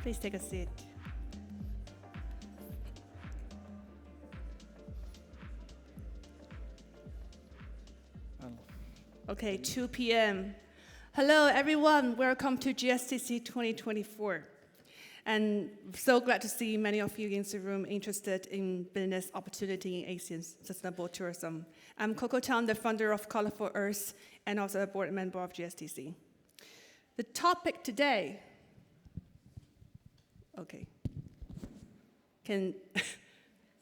Please take a seat. Okay, 2 p.m. Hello, everyone. Welcome to GSTC 2024. And so glad to see many of you in the room interested in business opportunity in ASEAN sustainable tourism. I'm Koko, Tang, the founder of Colorful Earth and also a board member of GSTC. The topic today, okay,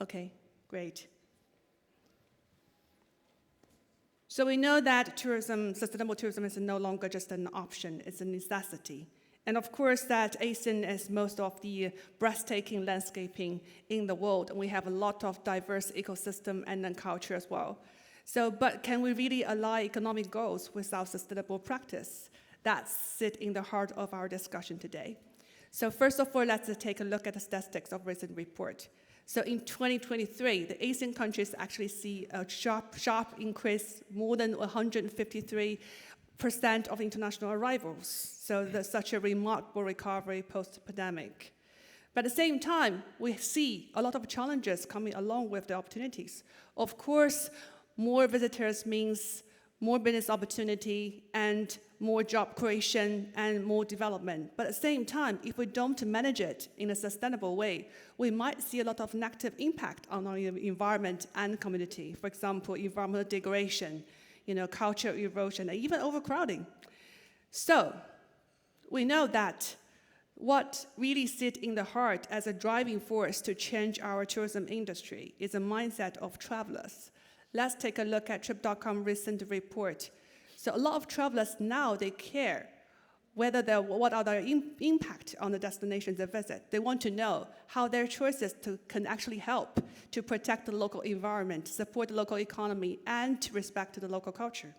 okay, great. So we know that tourism, sustainable tourism is no longer just an option, it's a necessity. And of course that ASEAN is most of the breathtaking landscaping in the world, and we have a lot of diverse ecosystem and then culture as well. So, but can we really align economic goals with our sustainable practice? That sit in the heart of our discussion today. So first of all, let's take a look at the statistics of recent report. So in 2023, the ASEAN countries actually see a sharp increase, more than 153% of international arrivals. So there's such a remarkable recovery post-pandemic. But at the same time, we see a lot of challenges coming along with the opportunities. Of course, more visitors means more business opportunity and more job creation and more development. But at the same time, if we don't manage it in a sustainable way, we might see a lot of negative impact on our environment and community. For example, environmental degradation, cultural erosion, and even overcrowding. So we know that what really sits in the heart as a driving force to change our tourism industry is a mindset of travelers. Let's take a look at Trip.com recent report. So a lot of travelers now, they care what are their impact on the destinations they visit. They want to know how their choices can actually help to protect the local environment, support the local economy, and to respect the local culture.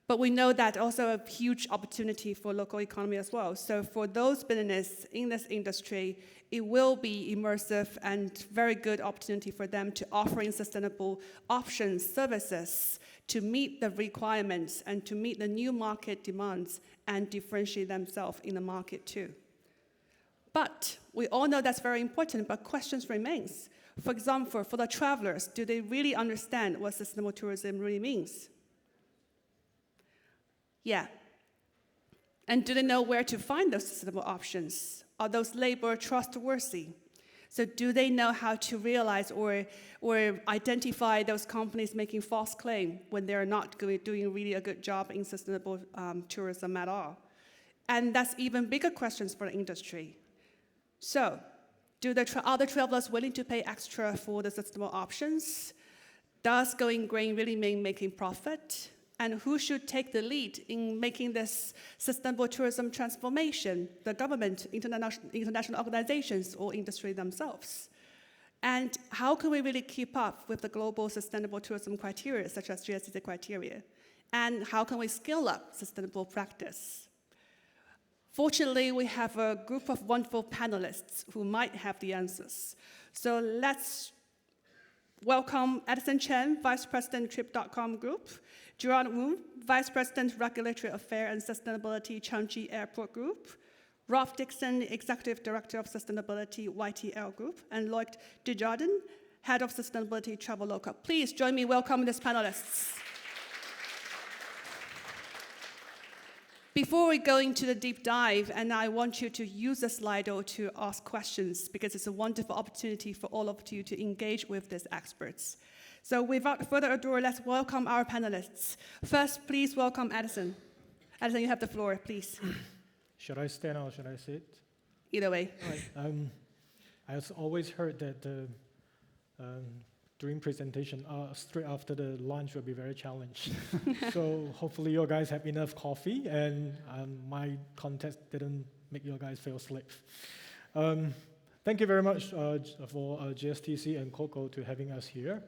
But we know that also a huge opportunity for local economy as well. So for those businesses in this industry, it will be immersive and very good opportunity for them to offering sustainable options, services to meet the requirements and to meet the new market demands and differentiate themselves in the market too. But we all know that's very important, but questions remains. For example, for the travelers, do they really understand what sustainable tourism really means? Yeah. And do they know where to find those sustainable options? Are those labels trustworthy? So do they know how to realize or identify those companies making false claims when they're not doing really a good job in sustainable tourism at all? And that's even bigger questions for the industry. So are the travelers willing to pay extra for the sustainable options? Does going green really mean making profit? And who should take the lead in making this sustainable tourism transformation? The government, international organizations, or industry themselves? And how can we really keep up with the global sustainable tourism criteria, such as GSTC criteria? And how can we scale up sustainable practice? Fortunately, we have a group of wonderful panelists who might have the answers. So let's welcome Edison Chen, Vice President, Trip.com Group, Gerard Wu, Vice President, Regulatory Affairs and Sustainability, Changi Airport Group, Rolf Dixon, Executive Director of Sustainability, YTL Group, and Lloyd Dujardin, Head of Sustainability, Traveloka. Please join me in welcoming these panelists. Before we go into the deep dive, and I want you to use the Slido to ask questions because it's a wonderful opportunity for all of you to engage with these experts. So without further ado, let's welcome our panelists. First, please welcome Edison. Edison, you have the floor, please. Should I stand or should I sit? Either way. All right. I have always heard that during presentation, straight after the lunch will be very challenged. So hopefully you guys have enough coffee and my context didn't make you guys feel asleep. Thank you very much for GSTC and Koko to having us here.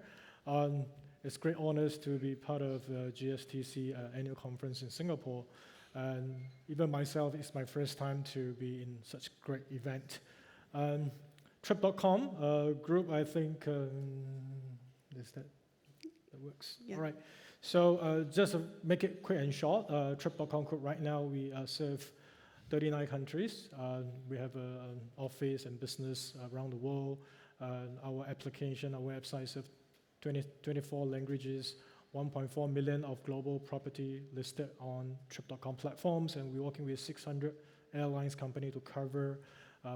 It's great honors to be part of the GSTC annual conference in Singapore. And even myself, it's my first time to be in such a great event. Trip.com group, I think, is that works? Yeah. All right. So just to make it quick and short, Trip.com group right now, we serve 39 countries. We have an office and business around the world. Our application, our website serves 24 languages, 1.4 million of global property listed on Trip.com platforms, and we're working with 600 airlines company to cover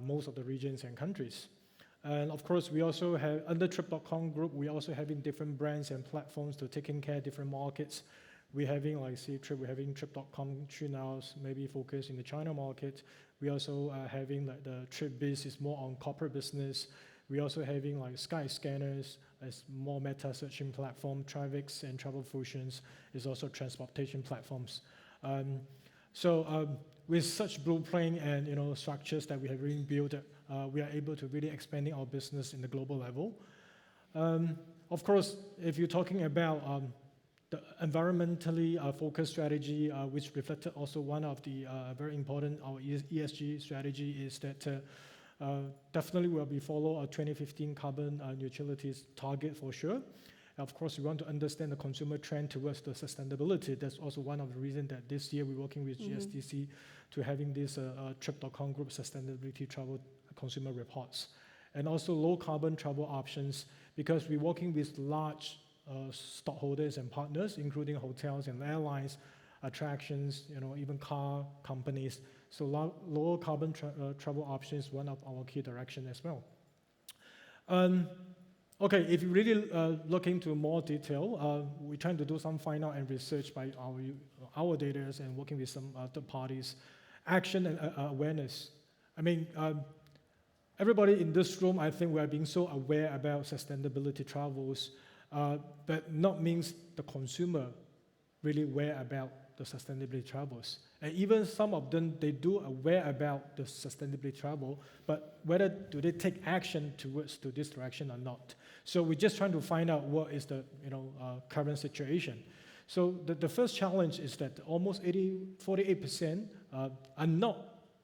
most of the regions and countries. And of course, we also have, under Trip.com group, we also having different brands and platforms to taking care of different markets. We're having like Trip, we're having Trip.com now, maybe focus in the China market. We also are having like the TripBiz is more on corporate business. We're also having like Sky Scanners as more meta searching platform. Travix and Travel Fusions is also transportation platforms. With such blueprint and structures that we have really built, we are able to really expanding our business in the global level. Of course, if you're talking about the environmentally focused strategy, which reflected also one of the very important our ESG strategy is that definitely will be follow a 2015 carbon neutrality target for sure. Of course, we want to understand the consumer trend towards the sustainability. That's also one of the reasons that this year we're working with GSTC to having this Trip.com group sustainability travel consumer reports. And also low carbon travel options, because we're working with large stockholders and partners, including hotels and airlines, attractions, even car companies. So lower carbon travel options is one of our key direction as well. Okay, if you really look into more detail, we're trying to do some find out and research by our data and working with some third parties. Action and awareness. I mean, everybody in this room, I think we are being so aware about sustainability travels, but not means the consumer really aware about the sustainability travels. And even some of them, they do aware about the sustainability travel, but whether do they take action towards to this direction or not. So we're just trying to find out what is the current situation. So the first challenge is that almost 48% are not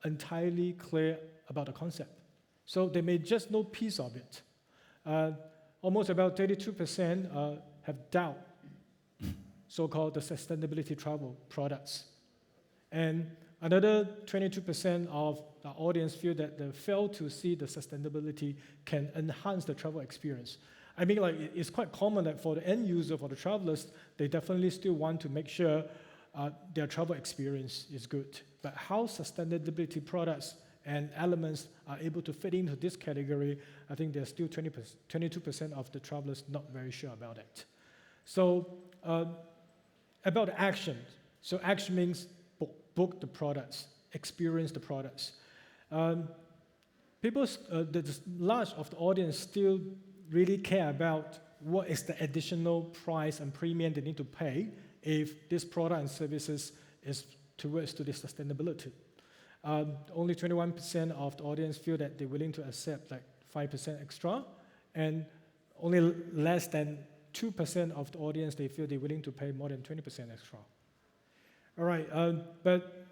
entirely clear about the concept. So they may just know piece of it. Almost about 32% have doubt, so-called the sustainability travel products. And another 22% of the audience feel that they fail to see the sustainability can enhance the travel experience. I mean, like, it's quite common that for the end user, for the travelers, they definitely still want to make sure their travel experience is good. But how sustainability products and elements are able to fit into this category, I think there's still 22% of the travelers not very sure about it. So about action. So action means book the products, experience the products. The large of the audience still really care about what is the additional price and premium they need to pay if this product and services is towards to the sustainability. Only 21% of the audience feel that they're willing to accept like 5% extra, and only less than 2% of the audience, they feel they're willing to pay more than 20% extra. All right, but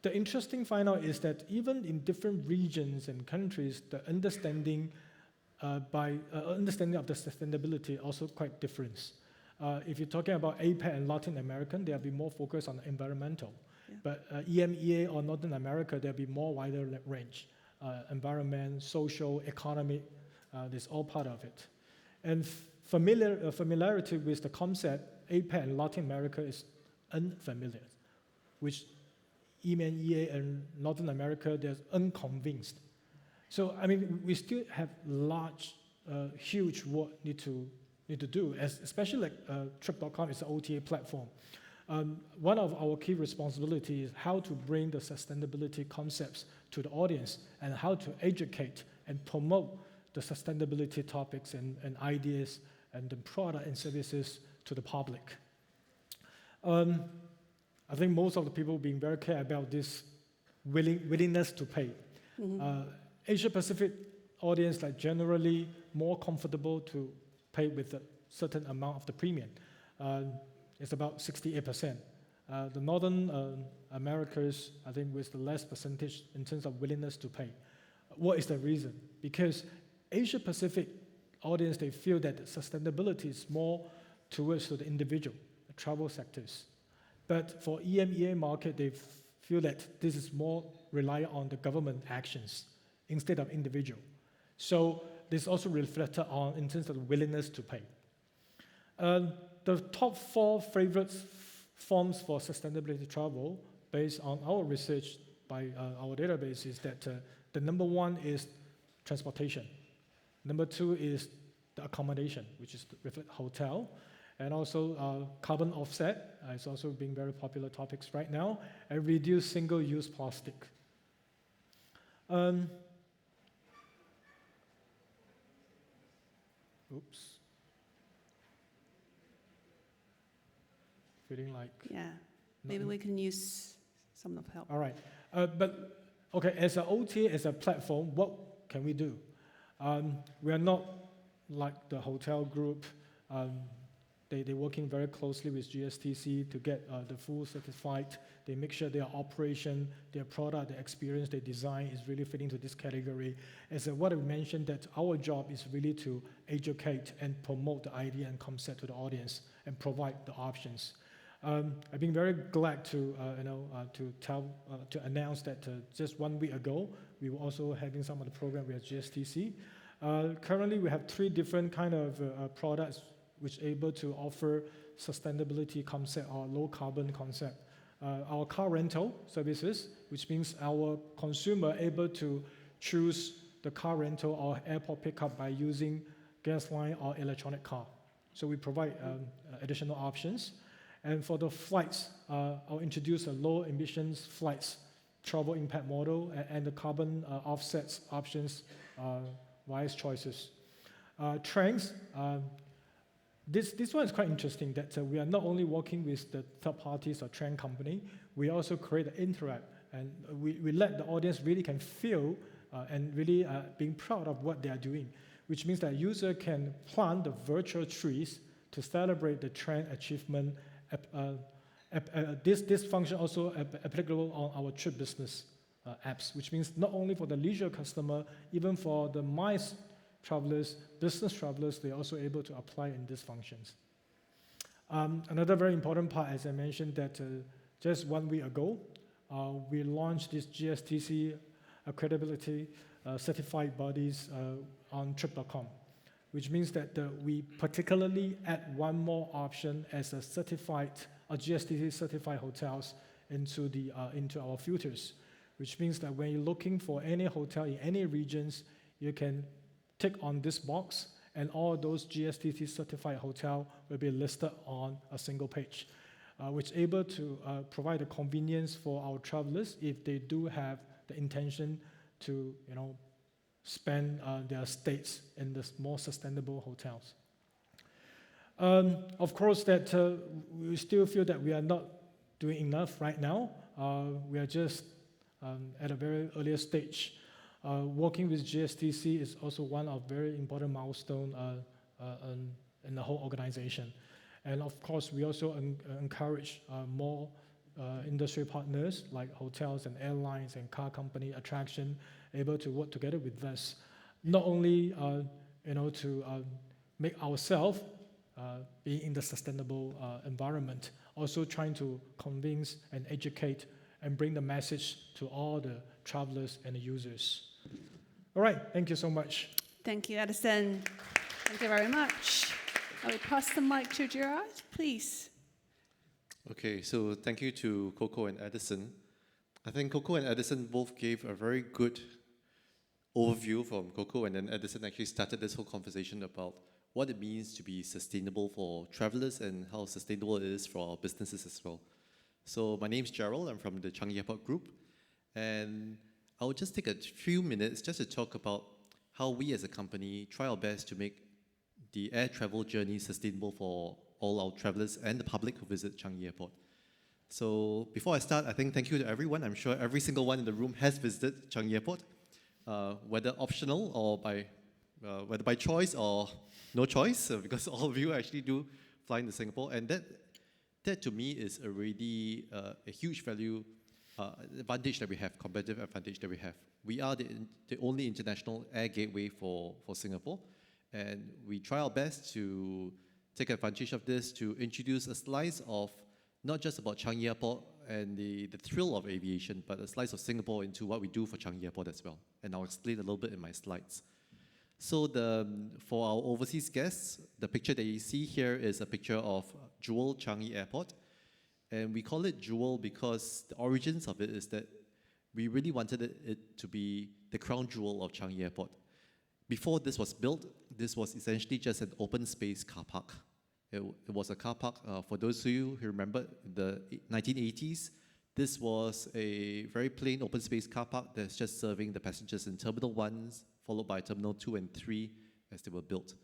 the interesting find out is that even in different regions and countries, the understanding understanding of the sustainability also quite different. If you're talking about APAC and Latin American, they'll be more focused on environmental. Yeah. But EMEA or Northern America, there'll be more wider range. Environment, social, economic, this all part of it. And familiarity with the concept, APAC and Latin America is unfamiliar, which EMEA and Northern America, they're unconvinced. So, I mean, we still have large, huge work need to do, especially like Trip.com is an OTA platform. One of our key responsibilities is how to bring the sustainability concepts to the audience and how to educate and promote the sustainability topics and ideas and the product and services to the public. I think most of the people being very clear about this willingness to pay. Mm-hmm. Asia Pacific audience like generally more comfortable to pay with a certain amount of the premium. It's about 68%. The Northern Americas, I think, with the less percentage in terms of willingness to pay. What is the reason? Because Asia Pacific audience, they feel that sustainability is more towards the individual, the travel sectors. But for EMEA market, they feel that this is more reliant on the government actions instead of individual. So this also reflected on in terms of the willingness to pay. The top 4 favorite forms for sustainability travel, based on our research by our database, is that the number 1 is transportation. Number 2 is the accommodation, which is the hotel. And also carbon offset is also being very popular topics right now, and reduce single-use plastic. Oops. Feeling like... Yeah, maybe we can use some of help. All right. But, okay, as an OTA, as a platform, what can we do? We are not like the hotel group. They're working very closely with GSTC to get the full certified. They make sure their operation, their product, their experience, their design is really fitting to this category. As what I mentioned, that our job is really to educate and promote the idea and concept to the audience and provide the options. I've been very glad to announce that just 1 week ago, we were also having some of the program with GSTC. Currently, we have 3 different kind of products which are able to offer sustainability concept or low carbon concept. Our car rental services, which means our consumer able to choose the car rental or airport pickup by using gas line or electronic car. So we provide additional options. And for the flights, I'll introduce a low emissions flights travel impact model and the carbon offsets options, wise choices. Trains, this one is quite interesting that we are not only working with the third parties or train company, we also create an interact, and we let the audience really can feel and really being proud of what they are doing, which means that user can plant the virtual trees to celebrate the train achievement. This function also applicable on our trip business apps, which means not only for the leisure customer, even for the MICE travelers, business travelers, they're also able to apply in these functions. Another very important part, as I mentioned, that just 1 week ago, we launched this GSTC credibility certified bodies on trip.com, which means that we particularly add 1 more option as a certified, a GSTC certified hotels into our filters, which means that when you're looking for any hotel in any regions, you can tick on this box, and all those GSTC certified hotel will be listed on a single page, which is able to provide a convenience for our travelers if they do have the intention to, spend their stays in the more sustainable hotels. Of course, that we still feel that we are not doing enough right now. We are just at a very earlier stage. Working with GSTC is also one of very important milestone in the whole organization. And of course, we also encourage more industry partners like hotels and airlines and car company attraction able to work together with us, not only to make ourselves be in the sustainable environment, also trying to convince and educate and bring the message to all the travelers and the users. All right, thank you so much. Thank you, Edison. Thank you very much. I will pass the mic to Gerard, please. Okay, so thank you to Koko and Edison. I think Koko and Edison both gave a very good overview from Koko, and then Edison actually started this whole conversation about what it means to be sustainable for travelers and how sustainable it is for our businesses as well. So my name's Gerald, I'm from the Changi Airport Group, and I'll just take a few minutes just to talk about how we as a company try our best to make the air travel journey sustainable for all our travelers and the public who visit Changi Airport. So before I start, I think thank you to everyone. I'm sure every single one in the room has visited Changi Airport, whether optional or whether by choice or no choice, because all of you actually do fly into Singapore, and that to me is already a huge value advantage that we have, competitive advantage that we have. We are the only international air gateway for Singapore, and we try our best to take advantage of this to introduce a slice of not just about Changi Airport and the thrill of aviation, but a slice of Singapore into what we do for Changi Airport as well. And I'll explain a little bit in my slides. So for our overseas guests, the picture that you see here is a picture of Jewel Changi Airport. And we call it Jewel because the origins of it is that we really wanted it to be the crown jewel of Changi Airport. Before this was built, this was essentially just an open space car park. It was a car park, for those of you who remember the 1980s, this was a very plain open space car park that's just serving the passengers in Terminal 1, followed by Terminal 2 and 3 as they were built.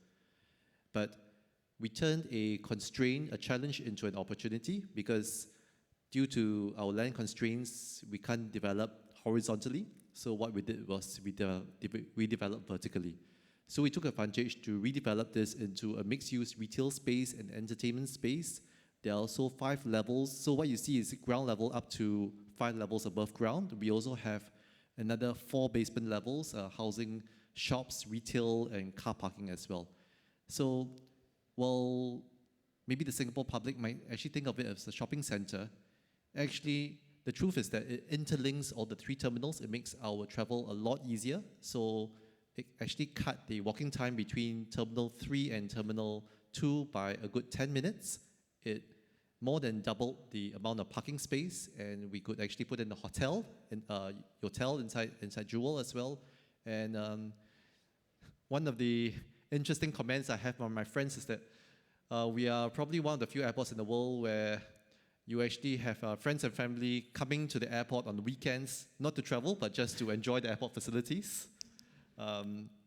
But we turned a constraint, a challenge into an opportunity because due to our land constraints, we can't develop horizontally. So what we did was we developed vertically. So we took advantage to redevelop this into a mixed-use retail space and entertainment space. There are also 5 levels. So what you see is ground level up to 5 levels above ground. We also have another 4 basement levels, housing shops, retail, and car parking as well. So, well, maybe the Singapore public might actually think of it as a shopping center. Actually, the truth is that it interlinks all the 3 terminals. It makes our travel a lot easier. So it actually cut the walking time between Terminal 3 and Terminal 2 by a good 10 minutes. It more than doubled the amount of parking space, and we could actually put in a hotel inside Jewel as well. And one of the interesting comments I have from my friends is that we are probably one of the few airports in the world where you actually have friends and family coming to the airport on the weekends, not to travel, but just to enjoy the airport facilities.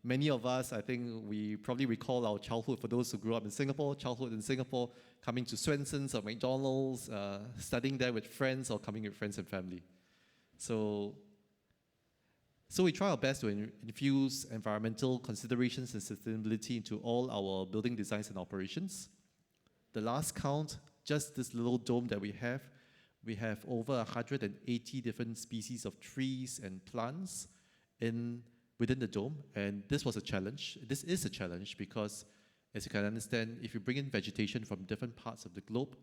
Many of us, I think we probably recall our childhood, for those who grew up in Singapore, coming to Swenson's or McDonald's, studying there with friends or coming with friends and family. So we try our best to infuse environmental considerations and sustainability into all our building designs and operations. The last count, just this little dome that we have over 180 different species of trees and plants within the dome, and this was a challenge. This is a challenge because, as you can understand, if you bring in vegetation from different parts of the globe,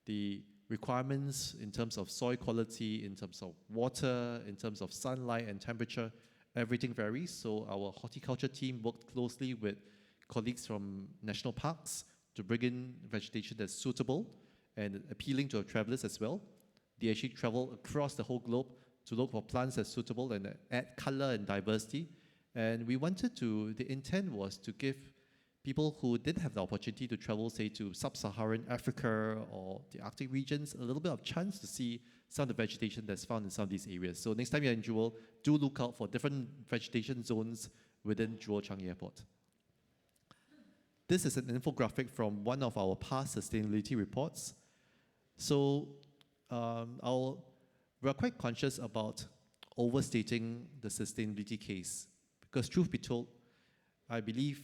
the requirements in terms of soil quality, in terms of water, in terms of sunlight and temperature, everything varies. So our horticulture team worked closely with colleagues from national parks to bring in vegetation that's suitable and appealing to our travelers as well. They actually travel across the whole globe to look for plants that's suitable and add color and diversity. And the intent was to give people who didn't have the opportunity to travel, say, to sub-Saharan Africa or the Arctic regions, a little bit of chance to see some of the vegetation that's found in some of these areas. So next time you're in Jewel, do look out for different vegetation zones within Jewel Changi Airport. This is an infographic from one of our past sustainability reports. So we're quite conscious about overstating the sustainability case. Because truth be told, I believe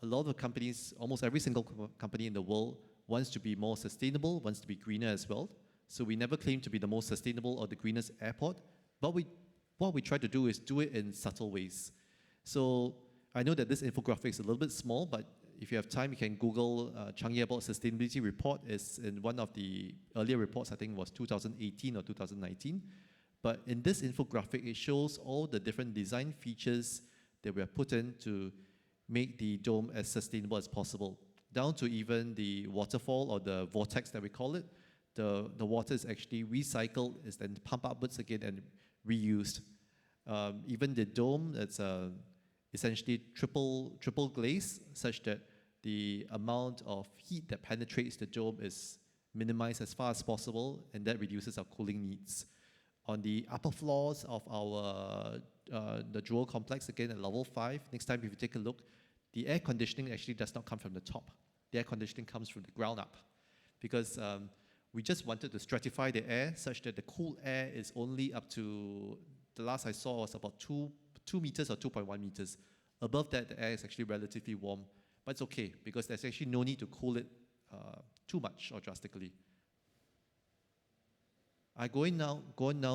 a lot of companies, almost every single company in the world, wants to be more sustainable, wants to be greener as well. So we never claim to be the most sustainable or the greenest airport, but what we try to do is do it in subtle ways. So I know that this infographic is a little bit small, but if you have time, you can Google Changi Airport Sustainability Report. It's in one of the earlier reports, I think it was 2018 or 2019. But in this infographic, it shows all the different design features that we have put in to make the dome as sustainable as possible, down to even the waterfall or the vortex that we call it. The water is actually recycled, is then pumped upwards again and reused. Even the dome, it's essentially triple glaze, such that the amount of heat that penetrates the dome is minimized as far as possible, and that reduces our cooling needs. On the upper floors of the Jewel complex, again at level 5, next time if you take a look, the air conditioning actually does not come from the top. The air conditioning comes from the ground up, because we just wanted to stratify the air such that the cool air is only up to, the last I saw was about 2 meters or 2.1 meters. Above that, the air is actually relatively warm, but it's okay because there's actually no need to cool it too much or drastically. Going now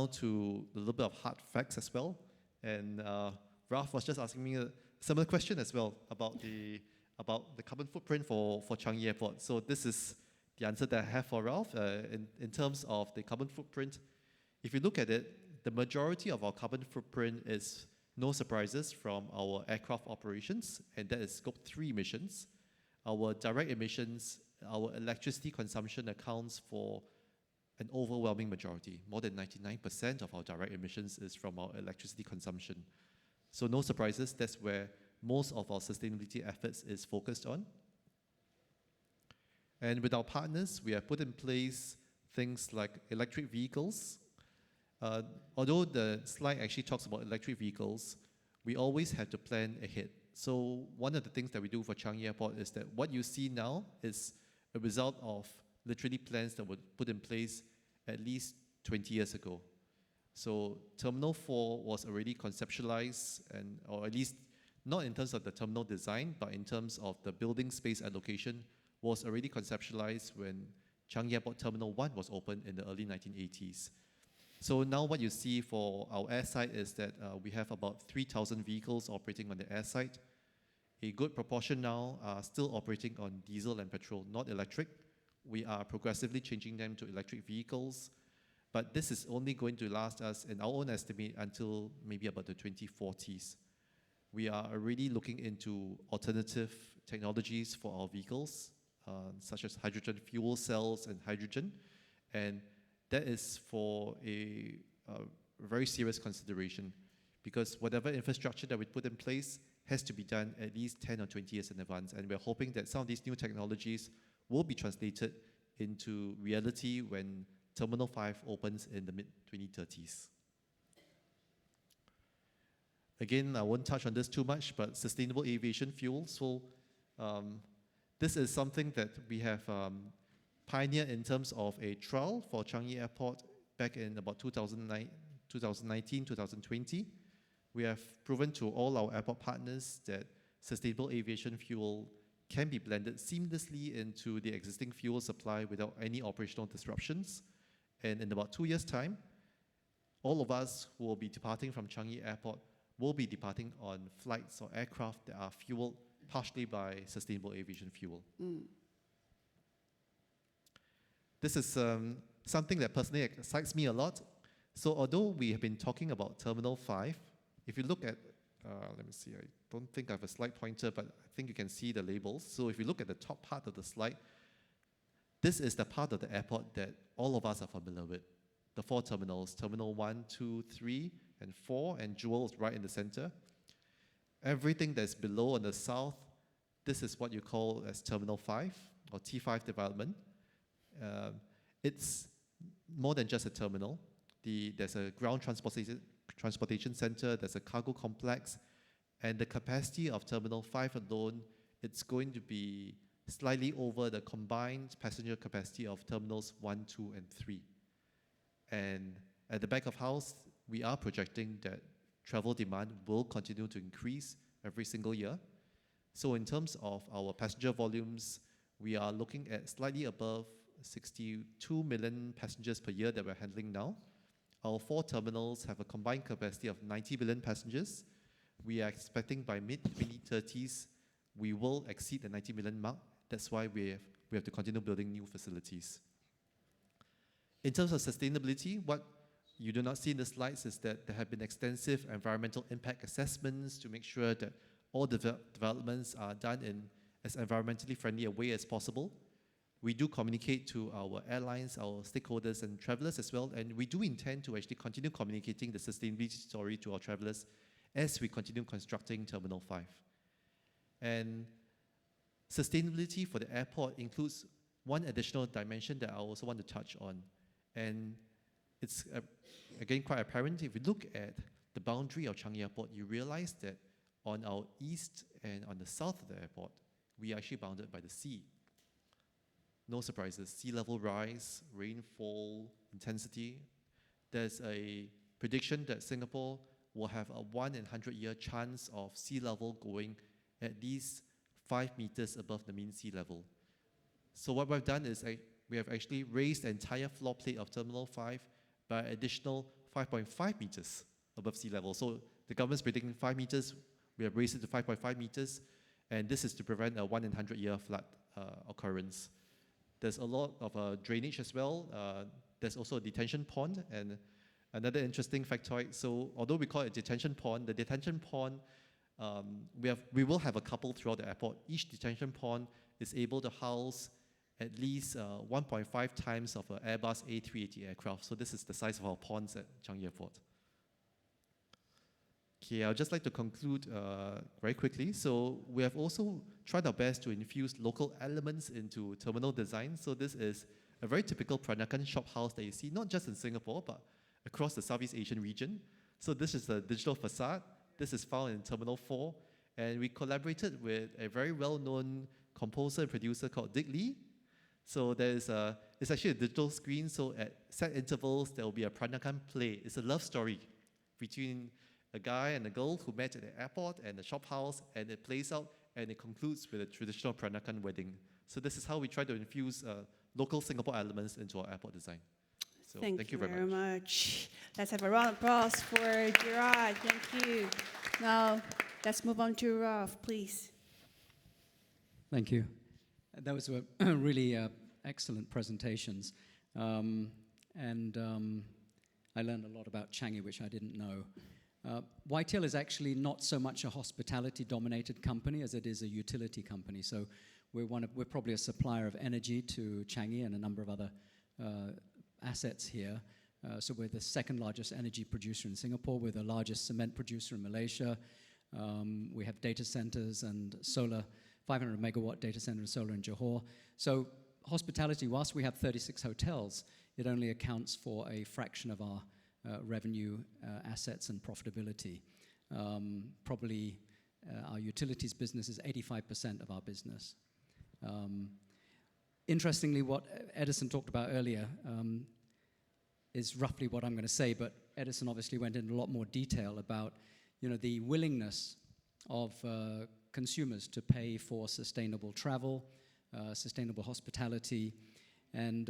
to a little bit of hard facts as well, and Ralph was just asking me a similar question as well about the carbon footprint for Changi Airport. So this is the answer that I have for Ralph. In terms of the carbon footprint, if you look at it, the majority of our carbon footprint is, no surprises, from our aircraft operations, and that is scope 3 emissions. Our direct emissions, our electricity consumption accounts for an overwhelming majority. More than 99% of our direct emissions is from our electricity consumption. So no surprises, that's where most of our sustainability efforts is focused on. And with our partners, we have put in place things like electric vehicles. Although the slide actually talks about electric vehicles, we always have to plan ahead. So one of the things that we do for Changi Airport is that what you see now is a result of literally plans that were put in place at least 20 years ago. So Terminal 4 was already conceptualized, or at least not in terms of the terminal design, but in terms of the building space allocation, was already conceptualized when Changi Airport Terminal 1 was opened in the early 1980s. So now what you see for our airside is that we have about 3,000 vehicles operating on the airside. A good proportion now are still operating on diesel and petrol, not electric. We are progressively changing them to electric vehicles, but this is only going to last us, in our own estimate, until maybe about the 2040s. We are already looking into alternative technologies for our vehicles, such as hydrogen fuel cells and hydrogen, and that is for a very serious consideration, because whatever infrastructure that we put in place has to be done at least 10 or 20 years in advance, and we're hoping that some of these new technologies will be translated into reality when Terminal 5 opens in the mid-2030s. Again, I won't touch on this too much, but sustainable aviation fuel. So this is something that we have pioneered in terms of a trial for Changi Airport back in about 2019, 2020. We have proven to all our airport partners that sustainable aviation fuel can be blended seamlessly into the existing fuel supply without any operational disruptions. And in about 2 years' time, all of us who will be departing from Changi Airport will be departing on flights or aircraft that are fueled partially by sustainable aviation fuel. This is something that personally excites me a lot. So although we have been talking about Terminal 5, if you look at, let me see, I don't think I have a slide pointer, but I think you can see the labels. So if you look at the top part of the slide, this is the part of the airport that all of us are familiar with. The 4 terminals, Terminal 1, 2, 3, and 4, and Jewel is right in the center. Everything that's below on the south, this is what you call as Terminal 5, or T5 development. It's more than just a terminal. There's a ground transportation center, there's a cargo complex, and the capacity of Terminal 5 alone, it's going to be slightly over the combined passenger capacity of Terminals 1, 2, and 3. And at the back of house, we are projecting that travel demand will continue to increase every single year. So in terms of our passenger volumes, we are looking at slightly above 62 million passengers per year that we're handling now. Our 4 terminals have a combined capacity of 90 million passengers. We are expecting by mid-2030s, we will exceed the 90 million mark. That's why we have to continue building new facilities. In terms of sustainability, what you do not see in the slides is that there have been extensive environmental impact assessments to make sure that all developments are done in as environmentally friendly a way as possible. We do communicate to our airlines, our stakeholders, and travelers as well, and we do intend to actually continue communicating the sustainability story to our travelers as we continue constructing Terminal 5. And sustainability for the airport includes one additional dimension that I also want to touch on. And it's, again, quite apparent. If you look at the boundary of Changi Airport, you realize that on our east and on the south of the airport, we are actually bounded by the sea. No surprises, sea level rise, rainfall, intensity. There's a prediction that Singapore will have a 1 in 100-year chance of sea level going at least 5 meters above the mean sea level. So what we've done is we have actually raised the entire floor plate of Terminal 5 by an additional 5.5 meters above sea level. So the government's predicting 5 meters, we have raised it to 5.5 meters, and this is to prevent a 1 in 100-year flood occurrence. There's a lot of drainage as well. There's also a detention pond, and another interesting factoid. So although we call it a detention pond, the detention pond, we will have a couple throughout the airport. Each detention pond is able to house at least 1.5 times of an Airbus A380 aircraft. So this is the size of our ponds at Changi Airport. Okay, I'd just like to conclude very quickly. So we have also tried our best to infuse local elements into terminal design. So this is a very typical Peranakan shop house that you see, not just in Singapore, but across the Southeast Asian region. So this is a digital facade. This is found in Terminal 4. And we collaborated with a very well-known composer and producer called Dick Lee. So it's actually a digital screen. So at set intervals, there will be a Peranakan play. It's a love story between a guy and a girl who met at the airport and the shop house, and it plays out, and it concludes with a traditional Peranakan wedding. So this is how we try to infuse local Singapore elements into our airport design. So Thank you very much. Let's have a round of applause for Gerard. Thank you. Now, let's move on to Ralph, please. Thank you. That was a really excellent presentations. I learned a lot about Changi, which I didn't know. YTL is actually not so much a hospitality-dominated company as it is a utility company. So we're probably a supplier of energy to Changi and a number of other assets here. So we're the second largest energy producer in Singapore. We're the largest cement producer in Malaysia. We have data centers and solar, 500 megawatt data center and solar in Johor. So hospitality, whilst we have 36 hotels, it only accounts for a fraction of our revenue, assets, and profitability. Probably our utilities business is 85% of our business. Interestingly, what Edison talked about earlier is roughly what I'm going to say, but Edison obviously went into a lot more detail about the willingness of consumers to pay for sustainable travel, sustainable hospitality, and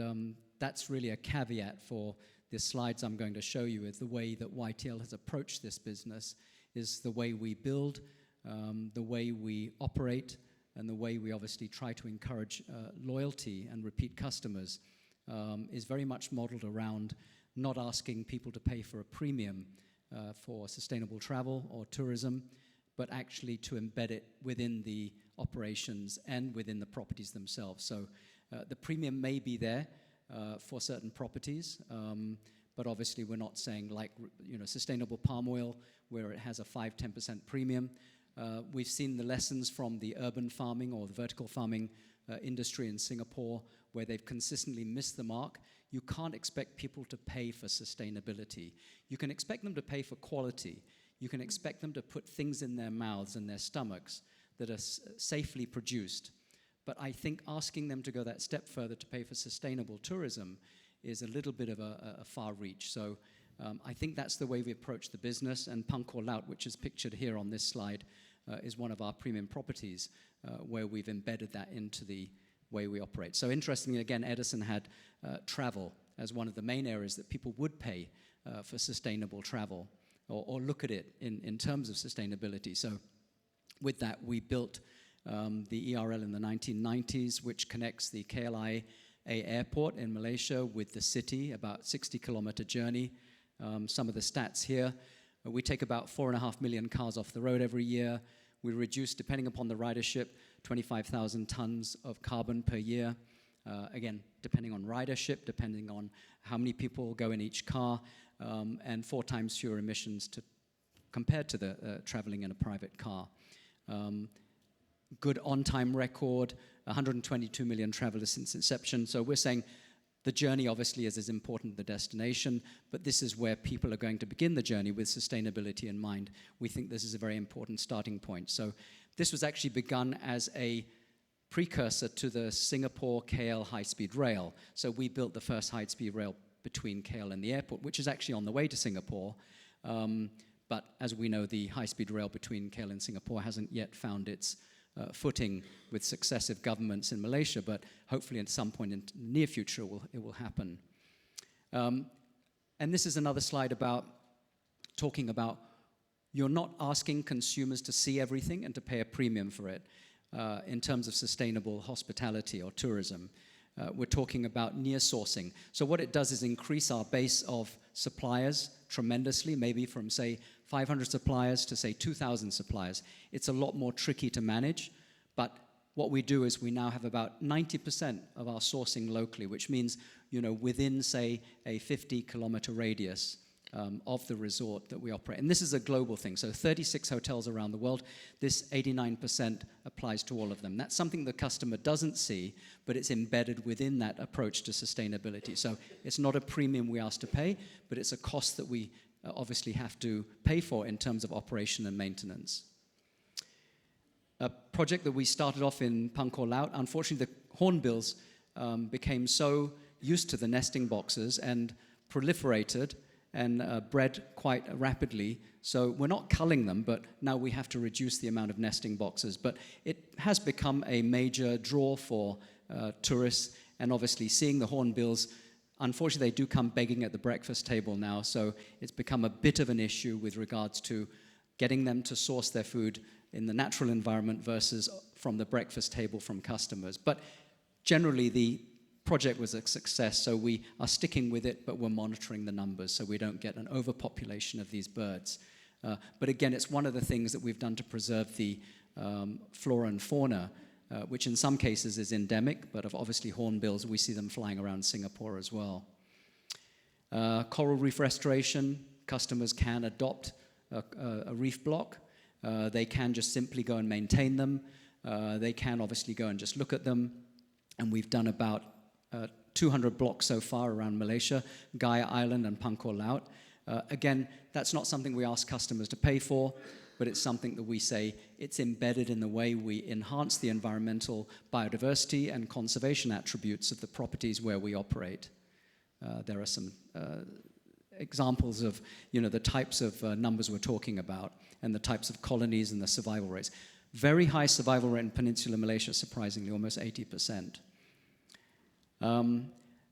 that's really a caveat for the slides I'm going to show you. Is the way that YTL has approached this business is the way we build, the way we operate, and the way we obviously try to encourage loyalty and repeat customers is very much modeled around not asking people to pay for a premium for sustainable travel or tourism, but actually to embed it within the operations and within the properties themselves. So the premium may be there for certain properties, but obviously we're not saying like sustainable palm oil where it has a 5-10% premium. We've seen the lessons from the urban farming or the vertical farming industry in Singapore where they've consistently missed the mark. You can't expect people to pay for sustainability. You can expect them to pay for quality. You can expect them to put things in their mouths and their stomachs that are safely produced. But I think asking them to go that step further to pay for sustainable tourism is a little bit of a far reach. So I think that's the way we approach the business. And Pangkor Laut, which is pictured here on this slide, is one of our premium properties where we've embedded that into the way we operate. So interestingly, again, Edison had travel as one of the main areas that people would pay for sustainable travel or look at it in terms of sustainability. So with that, we built the ERL in the 1990s, which connects the KLIA airport in Malaysia with the city, about 60-kilometer journey. Some of the stats here. We take about 4.5 million cars off the road every year. We reduce, depending upon the ridership, 25,000 tons of carbon per year. Again, depending on ridership, depending on how many people go in each car, and 4 times fewer emissions compared to the traveling in a private car. Good on-time record, 122 million travelers since inception. So we're saying the journey obviously is as important as the destination, but this is where people are going to begin the journey with sustainability in mind. We think this is a very important starting point. So this was actually begun as a precursor to the Singapore KL high-speed rail. So we built the first high-speed rail between KL and the airport, which is actually on the way to Singapore. But as we know, the high-speed rail between KL and Singapore hasn't yet found its footing with successive governments in Malaysia, but hopefully at some point in the near future it will happen. And this is another slide about talking about you're not asking consumers to see everything and to pay a premium for it in terms of sustainable hospitality or tourism. we're talking about near sourcing. So what it does is increase our base of suppliers tremendously, maybe from, say, 500 suppliers to, say, 2,000 suppliers. It's a lot more tricky to manage, but what we do is we now have about 90% of our sourcing locally, which means, within, say, a 50-kilometer radius of the resort that we operate. And this is a global thing. So 36 hotels around the world, this 89% applies to all of them. That's something the customer doesn't see, but it's embedded within that approach to sustainability. So it's not a premium we ask to pay, but it's a cost that we obviously have to pay for in terms of operation and maintenance. A project that we started off in Pangkor Laut, unfortunately the hornbills became so used to the nesting boxes and proliferated and bred quite rapidly. So we're not culling them, but now we have to reduce the amount of nesting boxes. But it has become a major draw for tourists, and obviously seeing the hornbills, unfortunately they do come begging at the breakfast table now, so it's become a bit of an issue with regards to getting them to source their food in the natural environment versus from the breakfast table from customers. But generally the project was a success, so we are sticking with it, but we're monitoring the numbers so we don't get an overpopulation of these birds. But again, it's one of the things that we've done to preserve the flora and fauna, which in some cases is endemic, but of obviously hornbills, we see them flying around Singapore as well. Coral reef restoration, customers can adopt a reef block. They can just simply go and maintain them. They can obviously go and just look at them. And we've done about 200 blocks so far around Malaysia, Gaya Island and Pangkor Laut. Again, that's not something we ask customers to pay for, but it's something that we say it's embedded in the way we enhance the environmental biodiversity and conservation attributes of the properties where we operate. There are some examples of the types of numbers we're talking about and the types of colonies and the survival rates. Very high survival rate in Peninsular Malaysia, surprisingly, almost 80%.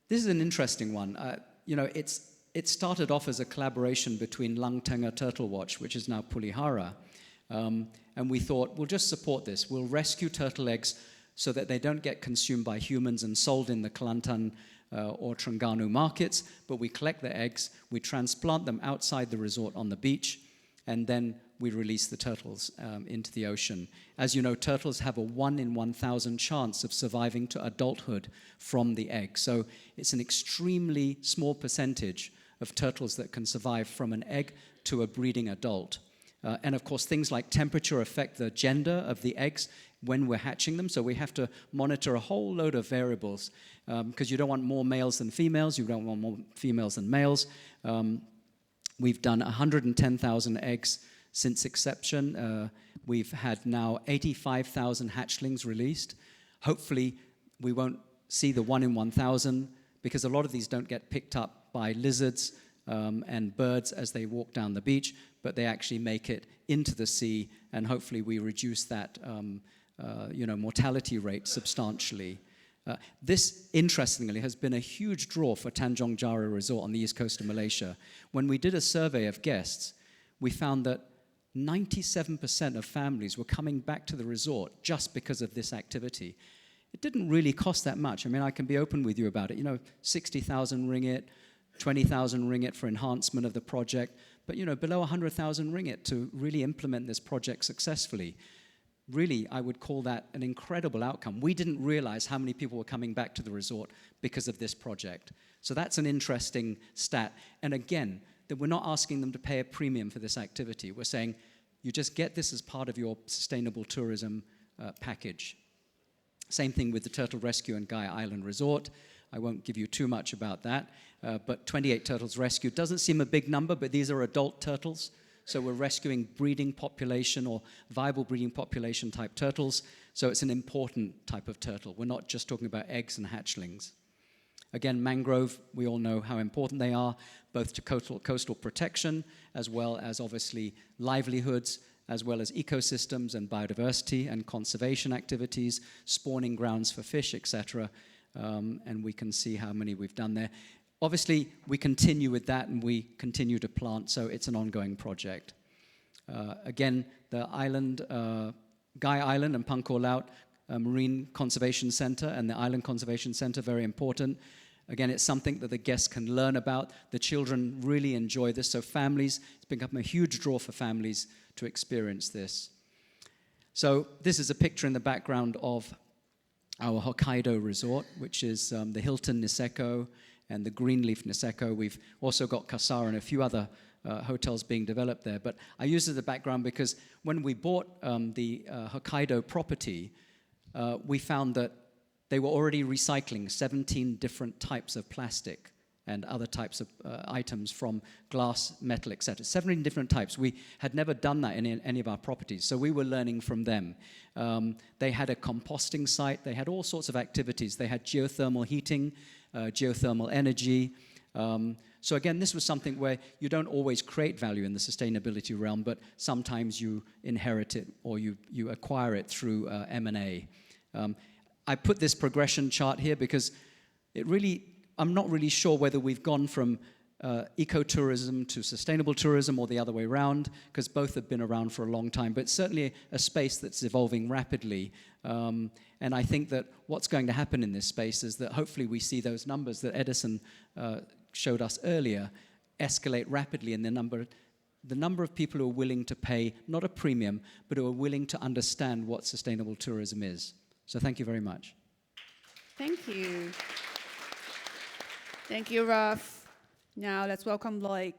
This is an interesting one. It started off as a collaboration between Lang Tenga Turtle Watch, which is now Pulihara, and we thought, we'll just support this. We'll rescue turtle eggs so that they don't get consumed by humans and sold in the Kelantan or Terengganu markets, but we collect the eggs, we transplant them outside the resort on the beach, and then we release the turtles into the ocean. As you know, turtles have a 1 in 1,000 chance of surviving to adulthood from the egg. So it's an extremely small percentage of turtles that can survive from an egg to a breeding adult. And of course, things like temperature affect the gender of the eggs when we're hatching them. So we have to monitor a whole load of variables because you don't want more males than females. You don't want more females than males. We've done 110,000 eggs since inception. We've had now 85,000 hatchlings released. Hopefully, we won't see the 1 in 1,000 because a lot of these don't get picked up by lizards and birds as they walk down the beach, but they actually make it into the sea, and hopefully we reduce that mortality rate substantially. This, interestingly, has been a huge draw for Tanjong Jara Resort on the east coast of Malaysia. When we did a survey of guests, we found that 97% of families were coming back to the resort just because of this activity. It didn't really cost that much. I mean, I can be open with you about it. 60,000 ringgit, 20,000 ringgit for enhancement of the project, but below 100,000 ringgit to really implement this project successfully. Really, I would call that an incredible outcome. We didn't realize how many people were coming back to the resort because of this project. So that's an interesting stat. And again, that we're not asking them to pay a premium for this activity. We're saying, you just get this as part of your sustainable tourism package. Same thing with the Turtle Rescue and Gaya Island Resort. I won't give you too much about that, but 28 turtles rescued. Doesn't seem a big number, but these are adult turtles. So we're rescuing breeding population or viable breeding population type turtles. So it's an important type of turtle. We're not just talking about eggs and hatchlings. Again, mangrove, we all know how important they are, both to coastal protection, as well as obviously livelihoods, as well as ecosystems and biodiversity and conservation activities, spawning grounds for fish, etc. And we can see how many we've done there. Obviously, we continue with that and we continue to plant, so it's an ongoing project. Again, the island, Gaya Island and Pangkor Laut, Marine Conservation Center and the Island Conservation Center, very important. Again, it's something that the guests can learn about. The children really enjoy this, so families, it's become a huge draw for families to experience this. So this is a picture in the background of our Hokkaido resort, which is the Hilton Niseko and the Greenleaf Niseko. We've also got Kasara and a few other hotels being developed there. But I use it as a background because when we bought the Hokkaido property, we found that they were already recycling 17 different types of plastic and other types of items from glass, metal, etc. 17 different types. We had never done that in any of our properties, so we were learning from them. They had a composting site. They had all sorts of activities. They had geothermal heating, geothermal energy. So again, this was something where you don't always create value in the sustainability realm, but sometimes you inherit it or you acquire it through M&A. I put this progression chart here because I'm not really sure whether we've gone from ecotourism to sustainable tourism or the other way around, because both have been around for a long time, but certainly a space that's evolving rapidly. And I think that what's going to happen in this space is that hopefully we see those numbers that Edison showed us earlier escalate rapidly in the number of people who are willing to pay, not a premium, but who are willing to understand what sustainable tourism is. So thank you very much. Thank you. Thank you, Ralph. Now let's welcome Loic.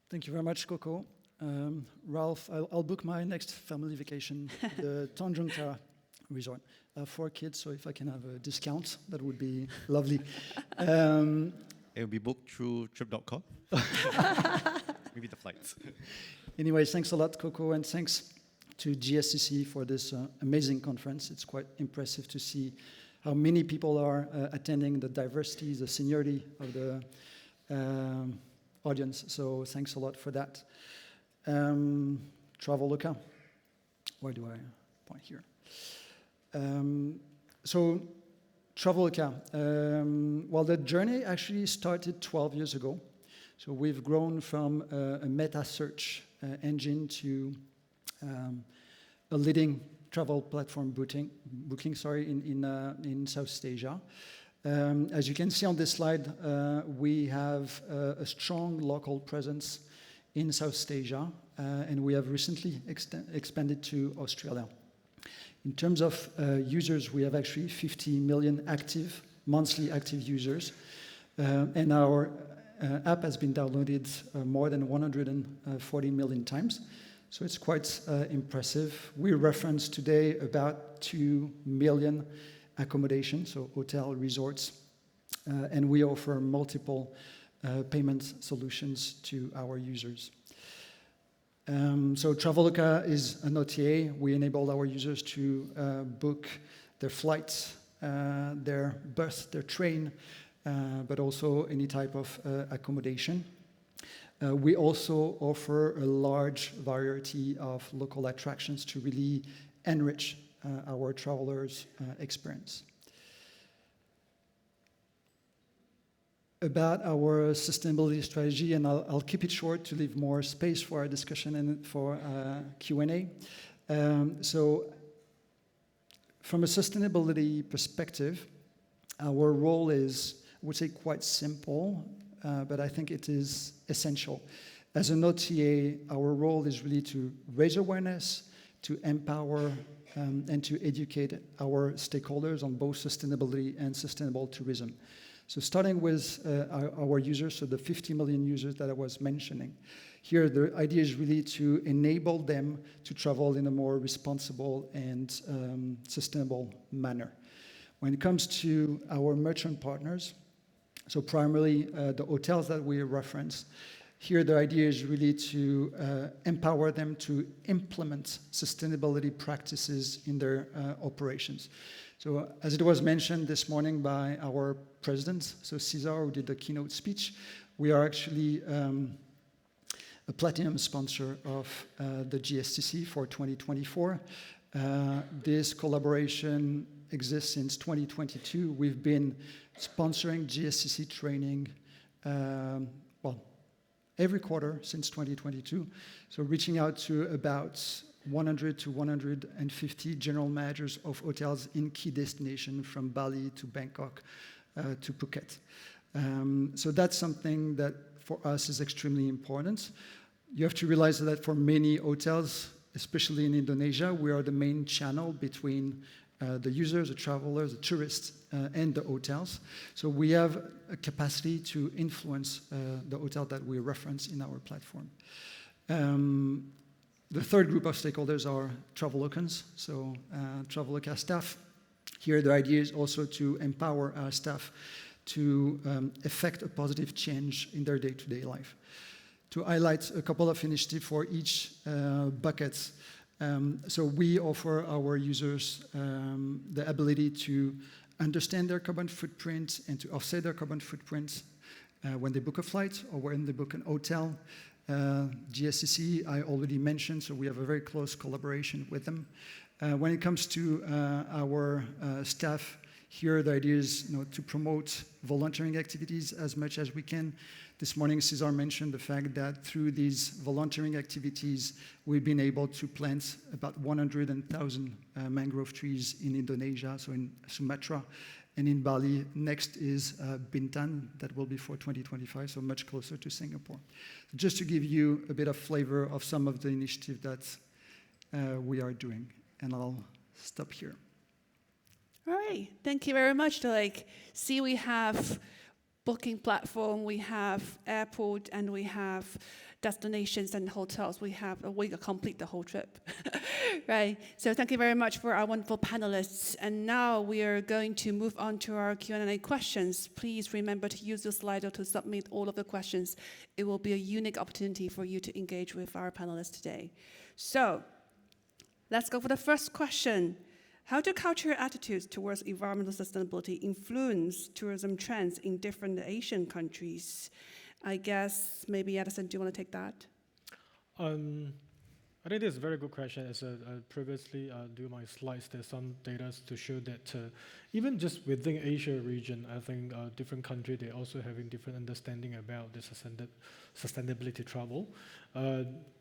Thank you very much, Koko. Ralph, I'll book my next family vacation, the Tanjung Tara Resort. I have 4 kids, so if I can have a discount, that would be lovely. It will be booked through trip.com. Maybe the flights. Anyways, thanks a lot, Koko, and thanks to GSTC for this amazing conference. It's quite impressive to see how many people are attending, the diversity, the seniority of the audience. So thanks a lot for that. Traveloka. Where do I point here? So Traveloka. Well, the journey actually started 12 years ago. So we've grown from a meta search engine to a leading travel platform booking in Southeast Asia. As you can see on this slide, we have a strong local presence in Southeast Asia, and we have recently expanded to Australia. In terms of users, we have actually 50 million monthly active users, and our app has been downloaded more than 140 million times. So it's quite impressive. We reference today about 2 million accommodations, so hotel resorts, and we offer multiple payment solutions to our users. So Traveloka is an OTA. We enable our users to book their flights, their bus, their train, but also any type of accommodation. We also offer a large variety of local attractions to really enrich our travelers' experience. About our sustainability strategy, and I'll keep it short to leave more space for our discussion and for Q&A. So from a sustainability perspective, our role is, I would say, quite simple, but I think it is essential. As an OTA, our role is really to raise awareness, to empower, and to educate our stakeholders on both sustainability and sustainable tourism. So starting with our users, so the 50 million users that I was mentioning. Here, the idea is really to enable them to travel in a more responsible and sustainable manner. When it comes to our merchant partners, so primarily the hotels that we reference, here the idea is really to empower them to implement sustainability practices in their operations. So as it was mentioned this morning by our president, so Cesar, who did the keynote speech, we are actually a platinum sponsor of the GSTC for 2024. This collaboration exists since 2022. We've been sponsoring GSTC training, every quarter since 2022. So reaching out to about 100 to 150 general managers of hotels in key destinations from Bali to Bangkok to Phuket. So that's something that for us is extremely important. You have to realize that for many hotels, especially in Indonesia, we are the main channel between the users, the travelers, the tourists, and the hotels. So we have a capacity to influence the hotel that we reference in our platform. The third group of stakeholders are Travelocans, so Traveloka staff. Here the idea is also to empower our staff to effect a positive change in their day-to-day life. To highlight a couple of initiatives for each bucket. So we offer our users the ability to understand their carbon footprint and to offset their carbon footprint when they book a flight or when they book an hotel. GSTC, I already mentioned, so we have a very close collaboration with them. When it comes to our staff, here the idea is to promote volunteering activities as much as we can. This morning, Cesar mentioned the fact that through these volunteering activities, we've been able to plant about 100,000 mangrove trees in Indonesia, so in Sumatra, and in Bali. Next is Bintan, that will be for 2025, so much closer to Singapore. Just to give you a bit of flavor of some of the initiatives that we are doing, and I'll stop here. All right, thank you very much. See, we have booking platform, we have airport, and we have destinations and hotels. We complete the whole trip, right? So thank you very much for our wonderful panelists. And now we are going to move on to our Q&A questions. Please remember to use the Slido to submit all of the questions. It will be a unique opportunity for you to engage with our panelists today. So let's go for the first question. How do cultural attitudes towards environmental sustainability influence tourism trends in different Asian countries? I guess maybe Edison, do you want to take that? I think this is a very good question. As I previously do my slides, there's some data to show that even just within Asia region, I think different countries, they're also having different understanding about the sustainability travel,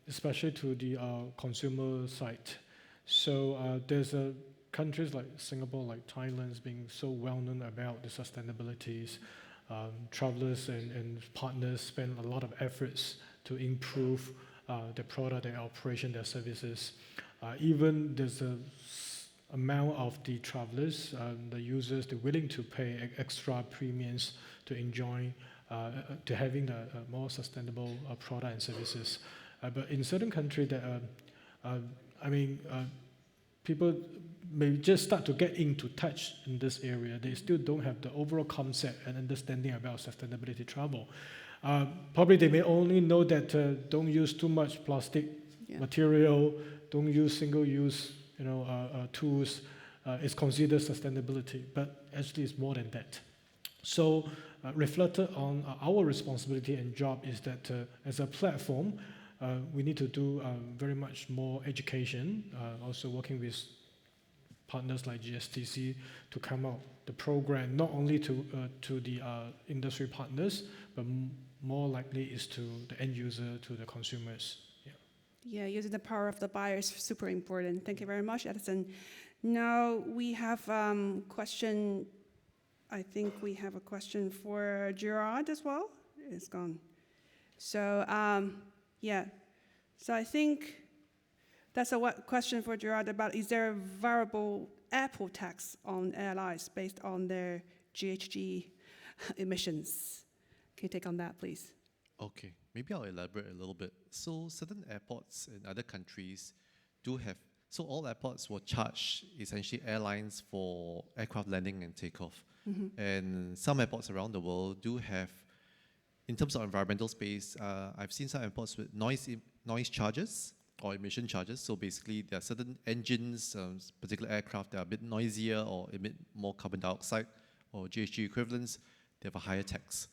especially to the consumer side. So there's countries like Singapore, like Thailand, being so well known about the sustainabilities. Travelers and partners spend a lot of efforts to improve their product, their operation, their services. Even there's a amount of the travelers, the users, they're willing to pay extra premiums to enjoy, to having the more sustainable product and services. But in certain countries, people may just start to get into touch in this area. They still don't have the overall concept and understanding about sustainability travel. Probably they may only know that don't use too much plastic material, don't use single-use tools. It's considered sustainability, but actually it's more than that. So reflected on our responsibility and job is that as a platform, we need to do very much more education, also working with partners like GSTC to come out the program, not only to the industry partners, but more likely is to the end user, to the consumers. Yeah, using the power of the buyer is super important. Thank you very much, Edison. Now we have question. I think we have a question for Gerard as well. It's gone. So So I think that's a question for Gerard about, is there a variable airport tax on airlines based on their GHG emissions? Can you take on that, please? Okay, maybe I'll elaborate a little bit. So certain airports in other countries do have, so all airports will charge essentially airlines for aircraft landing and takeoff. Mm-hmm. And some airports around the world do have, in terms of environmental space, I've seen some airports with noise charges or emission charges. So basically, there are certain engines, particular aircraft that are a bit noisier or emit more carbon dioxide or GHG equivalents, they have a higher tax.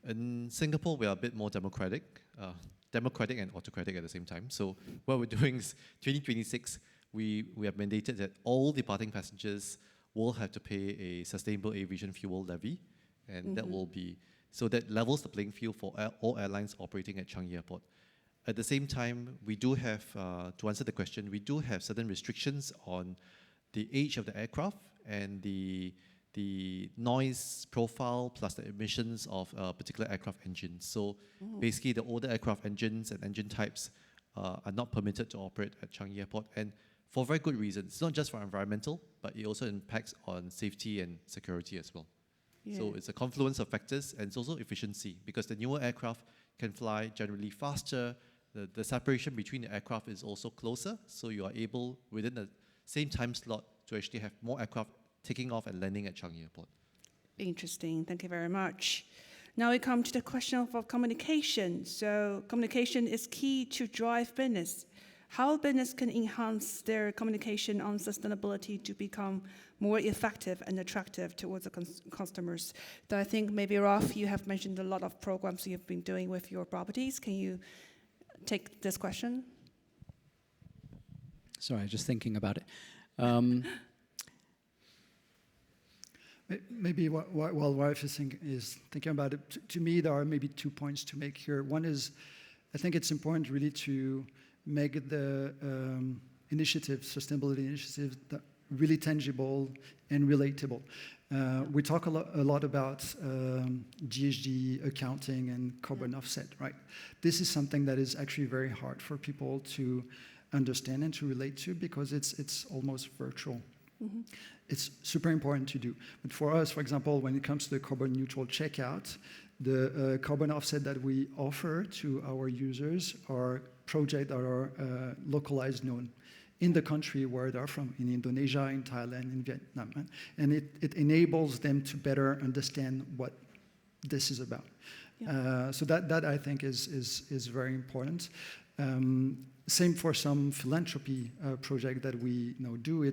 In Singapore, we are a bit more democratic and autocratic at the same time. So what we're doing is 2026, we have mandated that all departing passengers will have to pay a sustainable aviation fuel levy, and that will be, so that levels the playing field for all airlines operating at Changi Airport. At the same time, we do have, to answer the question, we do have certain restrictions on the age of the aircraft and the noise profile plus the emissions of particular aircraft engines. So basically, the older aircraft engines and engine types are not permitted to operate at Changi Airport, and for very good reasons. It's not just for environmental, but it also impacts on safety and security as well. Yeah. So it's a confluence of factors, and it's also efficiency, because the newer aircraft can fly generally faster. The separation between the aircraft is also closer, so you are able, within the same time slot, to actually have more aircraft taking off and landing at Changi Airport. Interesting. Thank you very much. Now we come to the question of communication. So communication is key to drive business. How business can enhance their communication on sustainability to become more effective and attractive towards the customers? So I think maybe, Ralph, you have mentioned a lot of programs you've been doing with your properties. Can you take this question? Sorry, just thinking about it. Maybe while Ralph is thinking about it, to me, there are maybe 2 points to make here. One is, I think it's important really to make the sustainability initiatives really tangible and relatable. We talk a lot about GHG accounting and carbon offset, right? This is something that is actually very hard for people to understand and to relate to, because it's almost virtual. Mm-hmm. It's super important to do. But for us, for example, when it comes to the carbon neutral checkout, the carbon offset that we offer to our users are projects that are localized, known in the country where they're from, in Indonesia, in Thailand, in Vietnam. And it enables them to better understand what this is about. Yeah. So that I think is very important. Same for some philanthropy project that we do.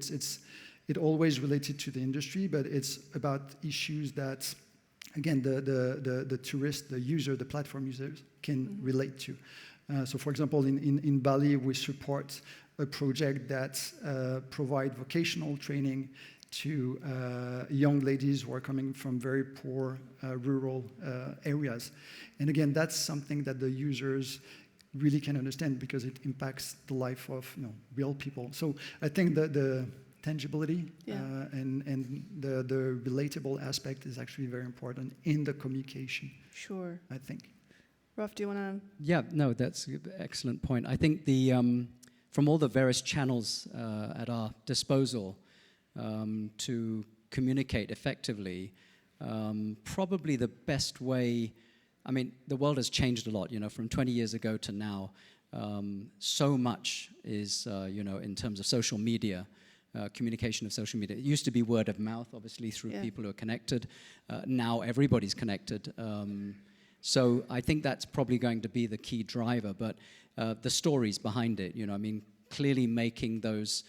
It always related to the industry, but it's about issues that, again, the tourist, the user, the platform users can relate to. So for example, in Bali, we support a project that provide vocational training to young ladies who are coming from very poor rural areas. And again, that's something that the users really can understand, because it impacts the life of real people. So I think that the tangibility and the relatable aspect is actually very important in the communication. Sure. I think. Ralph, do you want to? Yeah, no, that's an excellent point. I think from all the various channels at our disposal to communicate effectively, probably the best way, I mean, the world has changed a lot, from 20 years ago to now. So much is, in terms of social media, communication of social media. It used to be word of mouth, obviously, through people who are connected. Now everybody's connected. So I think that's probably going to be the key driver. But the stories behind it, clearly making those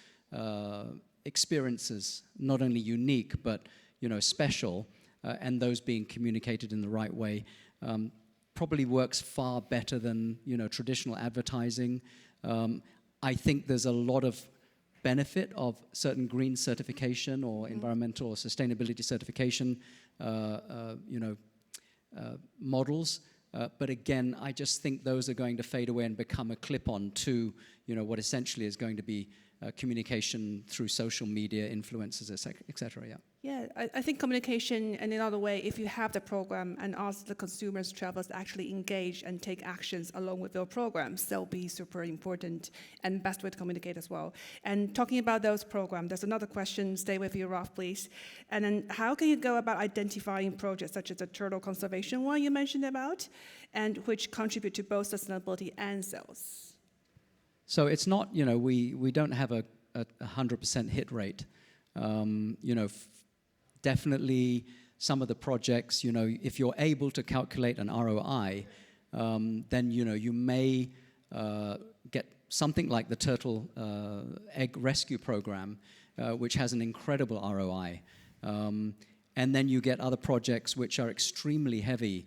experiences not only unique, but, special, and those being communicated in the right way, probably works far better than, traditional advertising. I think there's a lot of benefit of certain green certification or environmental or sustainability certification, models. But again, I just think those are going to fade away and become a clip-on to, what essentially is going to be communication through social media, influencers, et cetera. Yeah, I think communication, and in another way, if you have the program and ask the consumers, travelers to actually engage and take actions along with your programs, they'll be super important and best way to communicate as well. And talking about those programs, there's another question, stay with you, Ralph, please. And then how can you go about identifying projects such as the turtle conservation one you mentioned about, and which contribute to both sustainability and sales? So it's not, we don't have a 100% hit rate. Definitely some of the projects, if you're able to calculate an ROI, then, you may get something like the turtle egg rescue program, which has an incredible ROI. And then you get other projects which are extremely heavy,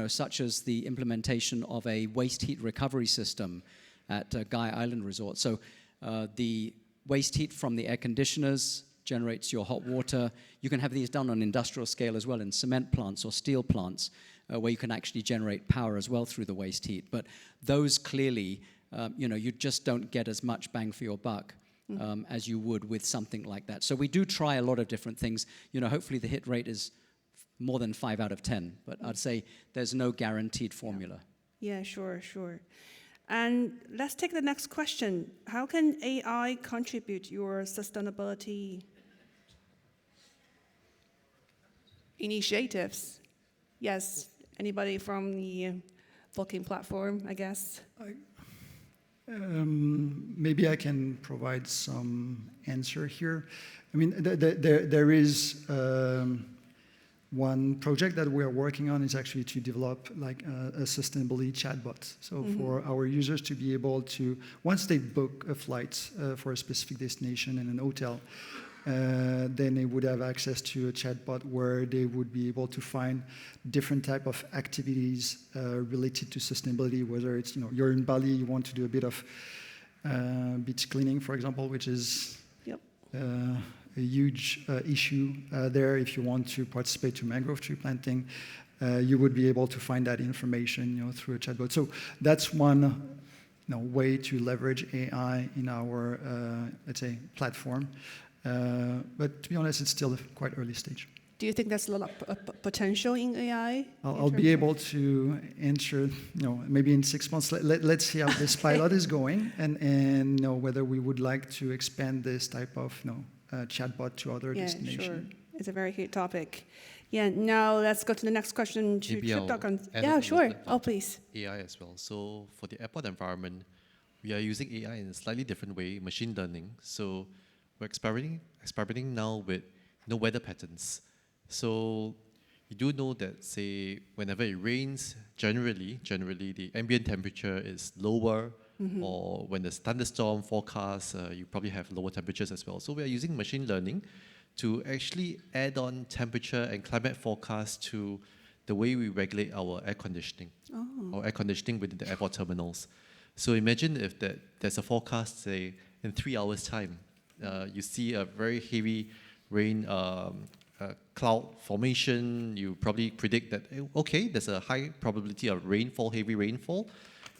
such as the implementation of a waste heat recovery system at Guy Island Resort. So the waste heat from the air conditioners generates your hot water. You can have these done on industrial scale as well in cement plants or steel plants. where you can actually generate power as well through the waste heat. But those clearly, you just don't get as much bang for your buck as you would with something like that. So we do try a lot of different things. Hopefully the hit rate is more than 5 out of 10, but I'd say there's no guaranteed formula. Yeah, sure. And let's take the next question. How can AI contribute your sustainability initiatives? Yes, anybody from the booking platform, I guess? Maybe I can provide some answer here. I mean, there is one project that we are working on is actually to develop like a sustainability chatbot. So for our users to be able to, once they book a flight for a specific destination in an hotel, then they would have access to a chatbot where they would be able to find different type of activities related to sustainability, whether it's, you're in Bali, you want to do a bit of beach cleaning, for example, which is a huge issue there. If you want to participate to mangrove tree planting, you would be able to find that information, through a chatbot. So that's one way to leverage AI in our, let's say, platform. But to be honest, it's still a quite early stage. Do you think there's a lot of potential in AI? I'll be able to answer, maybe in 6 months. Let's see how this pilot is going, and whether we would like to expand this type of chatbot to other destinations. Sure. It's a very hot topic. Yeah. Now let's go to the next question to Trip.com. Yeah, sure. Oh, please. AI as well. So for the airport environment, we are using AI in a slightly different way, machine learning. So we're experimenting now with weather patterns. So you do know that, say, whenever it rains, generally the ambient temperature is lower, or when there's thunderstorm forecast, you probably have lower temperatures as well. So we are using machine learning to actually add on temperature and climate forecast to the way we regulate our air conditioning, or air conditioning within the airport terminals. So imagine if there's a forecast, say, in 3 hours' time, you see a very heavy rain cloud formation. You probably predict that, okay, there's a high probability of rainfall, heavy rainfall.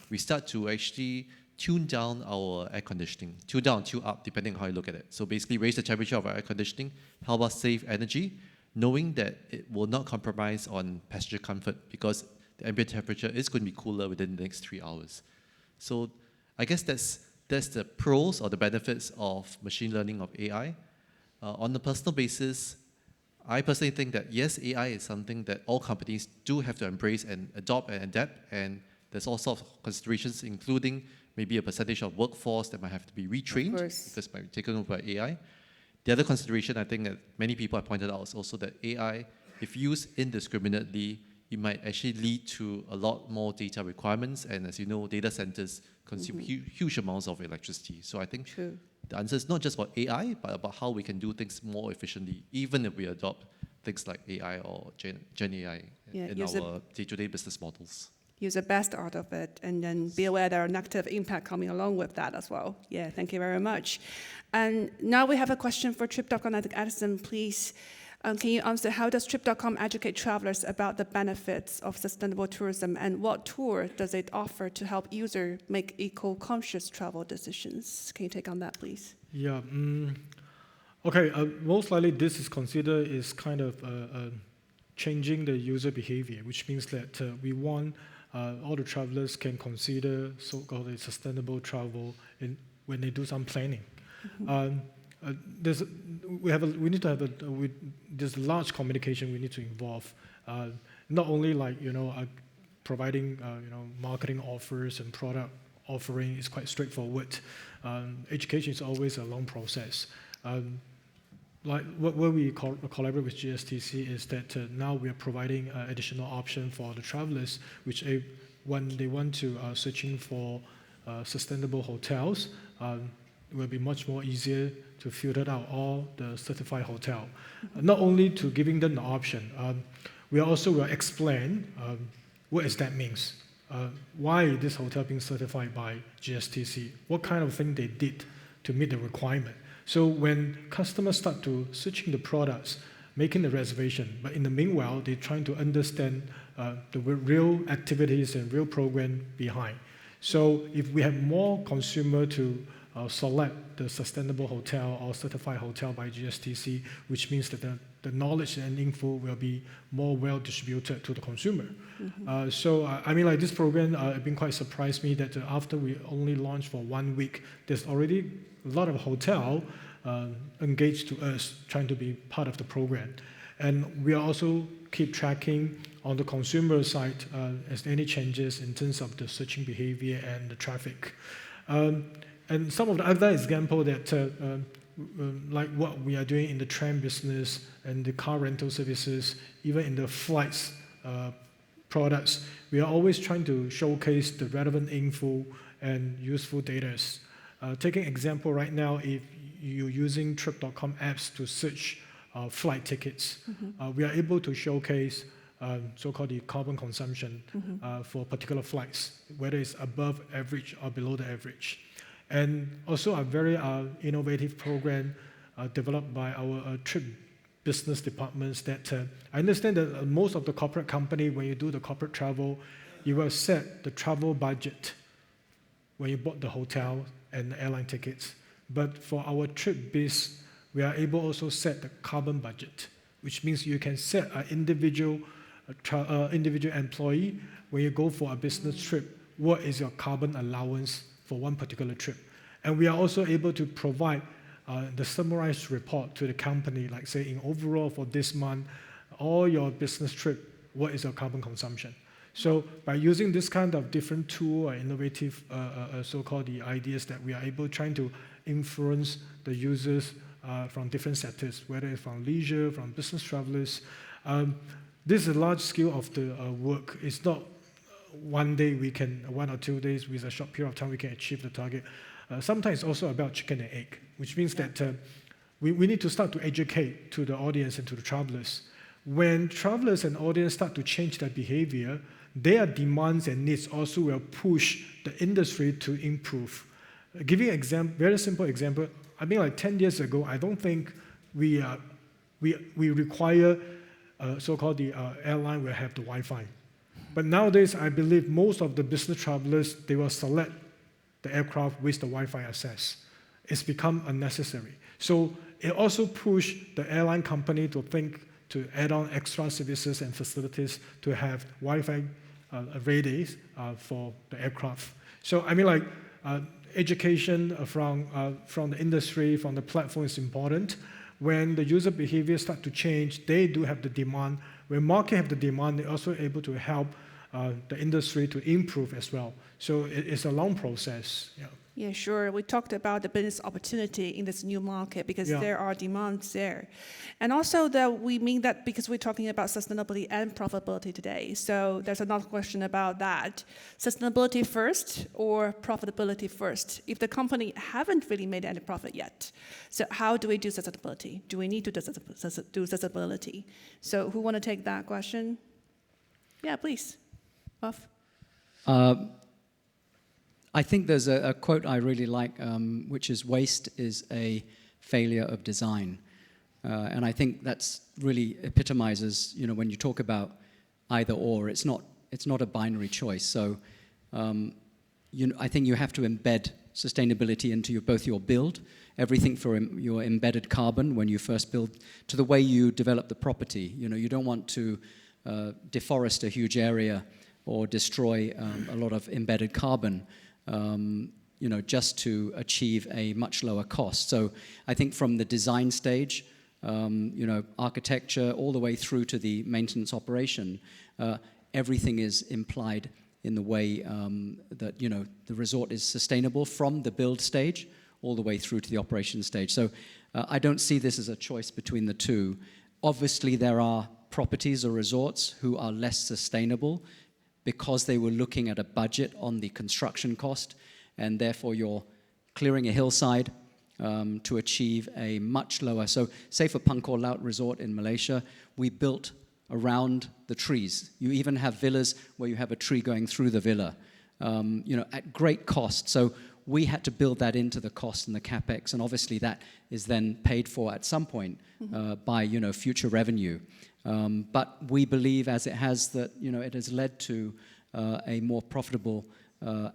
We start to actually tune down our air conditioning, tune down, tune up, depending on how you look at it. So basically raise the temperature of our air conditioning, help us save energy, knowing that it will not compromise on passenger comfort because the ambient temperature is going to be cooler within the next 3 hours. So I guess that's the pros or the benefits of machine learning, of AI. On a personal basis, I personally think that yes, AI is something that all companies do have to embrace and adopt and adapt, and there's all sorts of considerations, including maybe a percentage of workforce that might have to be retrained because it might be taken over by AI. The other consideration I think that many people have pointed out is also that AI, if used indiscriminately, it might actually lead to a lot more data requirements, and as you know, data centers consume huge amounts of electricity. So I think the answer is not just about AI, but about how we can do things more efficiently, even if we adopt things like AI or Gen AI in our day-to-day business models. Use the best out of it, and then be aware there are negative impact coming along with that as well. Yeah, thank you very much. And now we have a question for Trip.com. I think Edison, please, can you answer how does Trip.com educate travelers about the benefits of sustainable tourism, and what tour does it offer to help users make eco-conscious travel decisions? Can you take on that, please? Yeah. Okay. Most likely, this is considered is kind of changing the user behavior, which means that we want all the travelers can consider so-called sustainable travel when they do some planning. There's large communication we need to involve. Not only like providing marketing offers and product offering is quite straightforward. Education is always a long process. Like where we collaborate with GSTC is that now we are providing additional option for the travelers, which when they want to searching for sustainable hotels, it will be much more easier to filter out all the certified hotel. Not only to giving them the option, we also will explain what does that means. Why this hotel being certified by GSTC, what kind of thing they did to meet the requirement. So when customers start to searching the products, making the reservation, but in the meanwhile, they're trying to understand the real activities and real program behind. So if we have more consumer to select the sustainable hotel or certified hotel by GSTC, which means that the knowledge and info will be more well distributed to the consumer. So I mean, like this program, it been quite surprised me that after we only launched for 1 week, there's already a lot of hotel engaged to us, trying to be part of the program. And we also keep tracking on the consumer side as any changes in terms of the searching behavior and the traffic. And some of the other example that like what we are doing in the tram business and the car rental services, even in the flights products, we are always trying to showcase the relevant info and useful data. Taking example right now, if you're using Trip.com apps to search flight tickets, we are able to showcase so-called the carbon consumption for particular flights, whether it's above average or below the average. And also a very innovative program developed by our trip business departments that I understand that most of the corporate company, when you do the corporate travel, you will set the travel budget when you bought the hotel and the airline tickets. But for our trip biz, we are able also set the carbon budget, which means you can set an individual employee, when you go for a business trip, what is your carbon allowance for one particular trip. And we are also able to provide the summarized report to the company, like say in overall for this month, all your business trip, what is your carbon consumption? So by using this kind of different tool or innovative so-called the ideas that we are able trying to influence the users from different sectors, whether it's from leisure, from business travelers. This is a large scale of the work. It's not 1 day we can, 1 or 2 days with a short period of time we can achieve the target. Sometimes it's also about chicken and egg, which means that we need to start to educate to the audience and to the travelers. When travelers and audience start to change their behavior, their demands and needs also will push the industry to improve. Giving an example, very simple example, I mean like 10 years ago, I don't think we require so-called the airline will have the Wi-Fi. But nowadays, I believe most of the business travelers, they will select the aircraft with the Wi-Fi access. It's become unnecessary. So it also pushed the airline company to think to add on extra services and facilities to have Wi-Fi ready for the aircraft. So I mean like education from the industry, from the platform is important. When the user behavior start to change, they do have the demand. When market have the demand, they're also able to help the industry to improve as well. So it's a long process. Yeah. Yeah, sure. We talked about the business opportunity in this new market because there are demands there. And also that we mean that because we're talking about sustainability and profitability today. So there's another question about that. Sustainability first or profitability first? If the company haven't really made any profit yet, so how do we do sustainability? Do we need to do sustainability? So who want to take that question? Yeah, please. Off. I think there's a quote I really like, which is waste is a failure of design. And I think that's really epitomizes, you know, when you talk about either or, it's not a binary choice. So I think you have to embed sustainability into both your build, everything from your embedded carbon when you first build, to the way you develop the property. You know, you don't want to deforest a huge area or destroy a lot of embedded carbon. You know, just to achieve a much lower cost. So I think from the design stage, you know, architecture, all the way through to the maintenance operation, everything is implied in the way that, you know, the resort is sustainable from the build stage all the way through to the operation stage. So I don't see this as a choice between the two. Obviously, there are properties or resorts who are less sustainable because they were looking at a budget on the construction cost, and therefore you're clearing a hillside to achieve a much lower. So say for Pangkor Laut Resort in Malaysia, we built around the trees. You even have villas where you have a tree going through the villa, you know, at great cost. So we had to build that into the cost and the capex, and obviously that is then paid for at some point by, you know, future revenue. But we believe, as it has, that it has led to a more profitable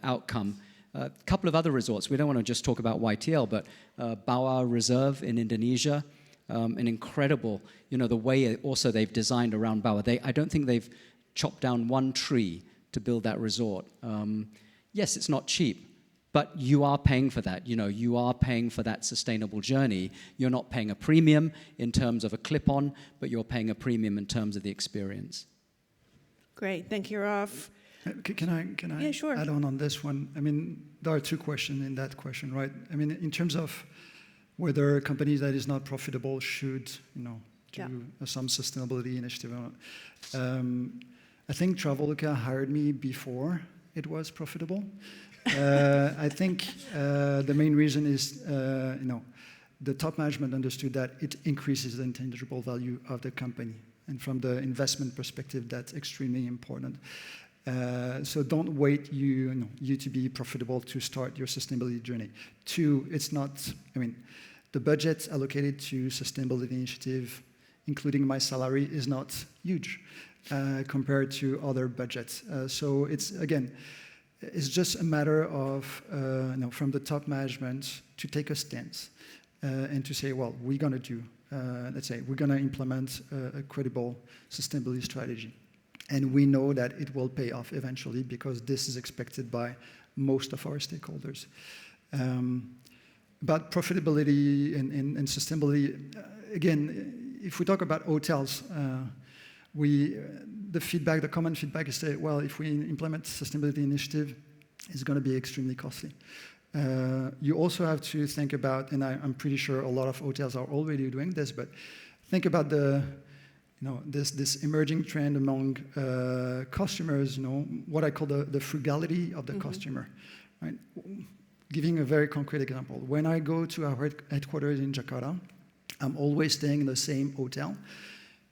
outcome. A couple of other resorts. We don't want to just talk about YTL, but Bawah Reserve in Indonesia, an incredible, the way also they've designed around Bawah. I don't think they've chopped down one tree to build that resort. Yes, it's not cheap, but you are paying for that. You are paying for that sustainable journey. You're not paying a premium in terms of a clip-on, but you're paying a premium in terms of the experience. Great, thank you, Ralph. Can I Yeah, sure. add on this one? I mean, there are two questions in that question, right? I mean, in terms of whether a company that is not profitable should, do some sustainability initiative or not. I think Traveloka hired me before it was profitable. I think the main reason is, the top management understood that it increases the intangible value of the company. And from the investment perspective, that's extremely important. So don't wait you to be profitable to start your sustainability journey. Two, it's not, the budget allocated to sustainability initiative, including my salary, is not huge compared to other budgets. So it's just a matter of, from the top management to take a stance and to say, well, we're going to do, we're going to implement a credible sustainability strategy. And we know that it will pay off eventually because this is expected by most of our stakeholders. But profitability and sustainability, again, if we talk about hotels, the common feedback is that, well, if we implement sustainability initiative, it's going to be extremely costly. You also have to think about, and I'm pretty sure a lot of hotels are already doing this, but think about this emerging trend among customers, what I call the frugality of the customer, right? Giving a very concrete example. When I go to our headquarters in Jakarta, I'm always staying in the same hotel.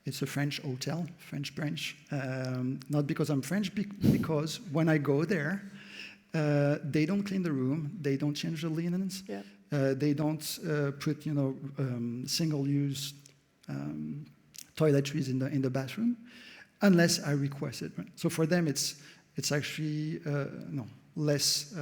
It's a French hotel, French branch. Not because I'm French, because when I go there, they don't clean the room, they don't change the linens, they don't put single-use toiletries in the bathroom, unless I request it. Right? So for them, it's actually less.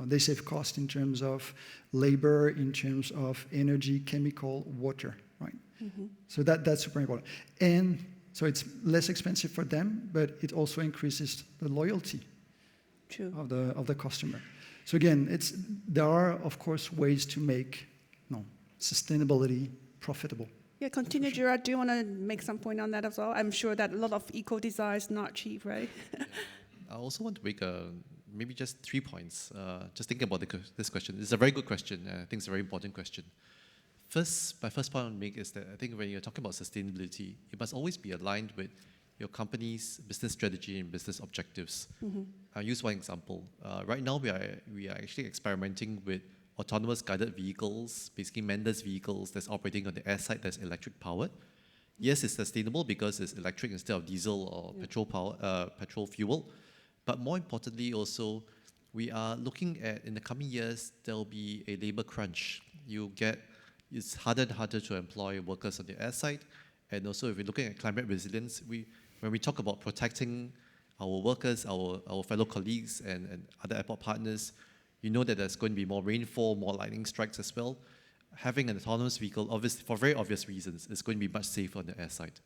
They save cost in terms of labor, in terms of energy, chemical, water. Right. Mm-hmm. So that's super important. And so it's less expensive for them, but it also increases the loyalty of the customer. So again, there are of course ways to make sustainability profitable. Yeah, continue, Gerard. Do you want to make some point on that as well? I'm sure that a lot of eco-design is not cheap, right? I also want to make maybe just 3 points. Just thinking about this question. It's a very good question. I think it's a very important question. My first point I want to make is that I think when you're talking about sustainability, it must always be aligned with your company's business strategy and business objectives. Mm-hmm. I'll use one example. Right now, we are actually experimenting with autonomous guided vehicles, basically manless vehicles that's operating on the air side that's electric powered. Yes, it's sustainable because it's electric instead of diesel or petrol fuel. But more importantly also, we are looking at, in the coming years, there'll be a labor crunch. It's harder and harder to employ workers on the air side. And also, if we're looking at climate resilience, when we talk about protecting our workers, our fellow colleagues and other airport partners, you know that there's going to be more rainfall, more lightning strikes as well. Having an autonomous vehicle, obviously, for very obvious reasons, is going to be much safer on the air side.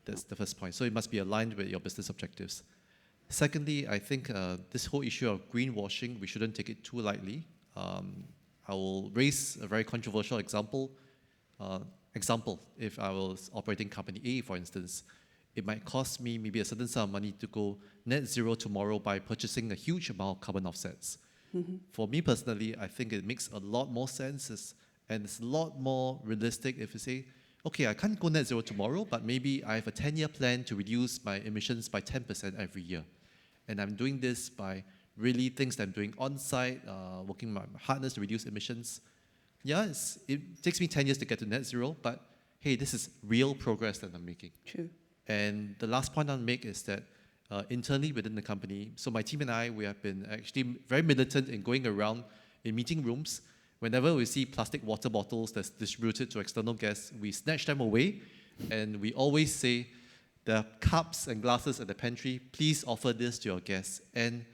That's the first point. So it must be aligned with your business objectives. Secondly, I think this whole issue of greenwashing, we shouldn't take it too lightly. I will raise a very controversial example. If I was operating company A, for instance, it might cost me maybe a certain sum of money to go net zero tomorrow by purchasing a huge amount of carbon offsets. Mm-hmm. For me personally, I think it makes a lot more sense and it's a lot more realistic if you say, okay, I can't go net zero tomorrow, but maybe I have a 10-year plan to reduce my emissions by 10% every year. And I'm doing this by really things that I'm doing on-site, working my hardest to reduce emissions. Yeah, it takes me 10 years to get to net zero, but hey, this is real progress that I'm making. True. And the last point I'll make is that internally within the company, so my team and I, we have been actually very militant in going around in meeting rooms. Whenever we see plastic water bottles that's distributed to external guests, we snatch them away, and we always say, There are cups and glasses at the pantry. Please offer this to your guests. And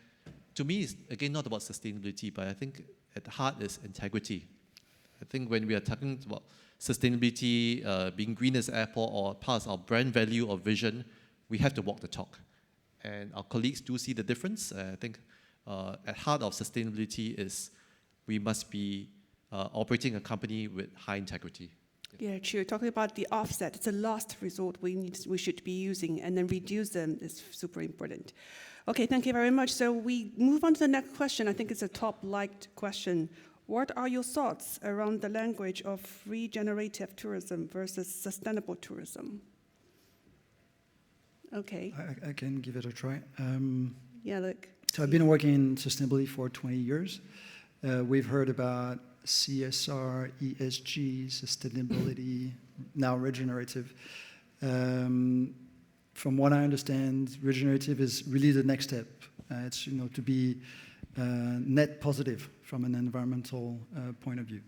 to me, it's again not about sustainability, but I think at the heart is integrity. I think when we are talking about sustainability, being green as airport, or part of our brand value or vision, we have to walk the talk. And our colleagues do see the difference. I think at heart of sustainability is we must be operating a company with high integrity. Yeah, true. Talking about the offset, it's a last resort we should be using, and then reduce them is super important. Okay, thank you very much. So we move on to the next question. I think it's a top-liked question. What are your thoughts around the language of regenerative tourism versus sustainable tourism? Okay. I can give it a try. Yeah, look. So I've been working in sustainability for 20 years. We've heard about CSR, ESG, sustainability, now regenerative. From what I understand, regenerative is really the next step. It's to be net positive from an environmental point of view.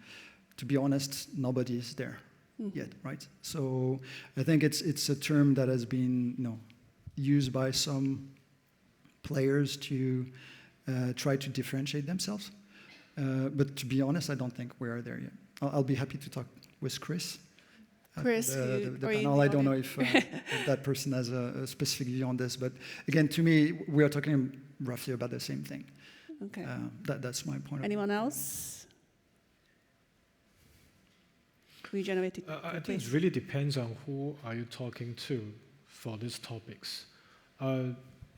To be honest, nobody is there yet, right? So I think it's a term that has been used by some players to try to differentiate themselves. But to be honest, I don't think we are there yet. I'll be happy to talk with Chris. Chris, the panel. I don't know if that person has a specific view on this, but again, to me, we are talking roughly about the same thing. Okay. That's my point. Anyone else? Regenerative. I think it really depends on who are you talking to for these topics.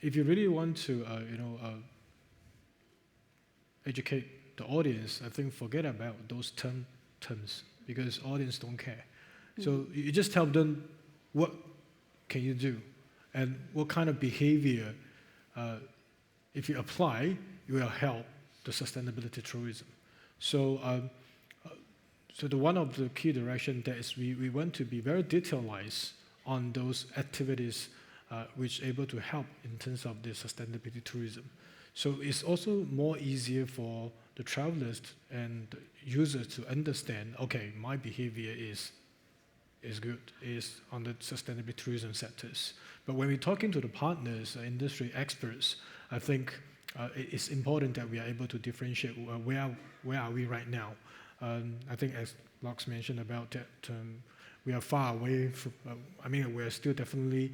If you really want to, educate the audience, I think forget about those terms because audience don't care. So you just tell them what can you do and what kind of behavior, if you apply, it will help the sustainability tourism. So, so one of the key directions that is we want to be very detailized on those activities which are able to help in terms of the sustainability tourism. So it's also more easier for the travelers and users to understand, okay, my behavior is good, is on the sustainability tourism sectors. But when we're talking to the partners, industry experts, I think it's important that we are able to differentiate where are we right now. I think as Lux mentioned about that, we are far away from, we are still definitely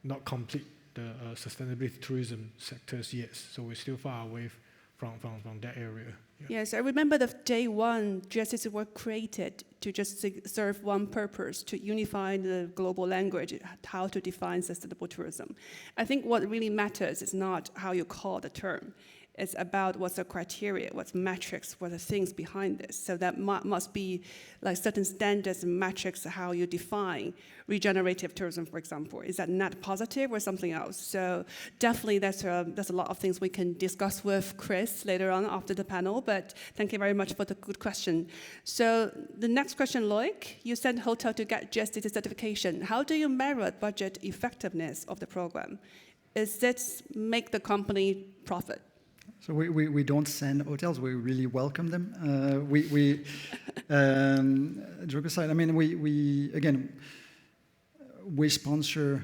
not complete the sustainability tourism sectors yet, so we're still far away from that area. Yeah. Yes, I remember the day one, GSTC were created to just serve one purpose, to unify the global language, how to define sustainable tourism. I think what really matters is not how you call the term. It's about what's the criteria, what's metrics, what are the things behind this. So that must be like certain standards and metrics, how you define regenerative tourism, for example. Is that net positive or something else? So definitely there's a lot of things we can discuss with Chris later on after the panel, but thank you very much for the good question. So the next question, Loic, you sent hotel to get GSTC certification. How do you measure budget effectiveness of the program? Is this make the company profit? So we don't send hotels, we really welcome them. Joke aside, we sponsor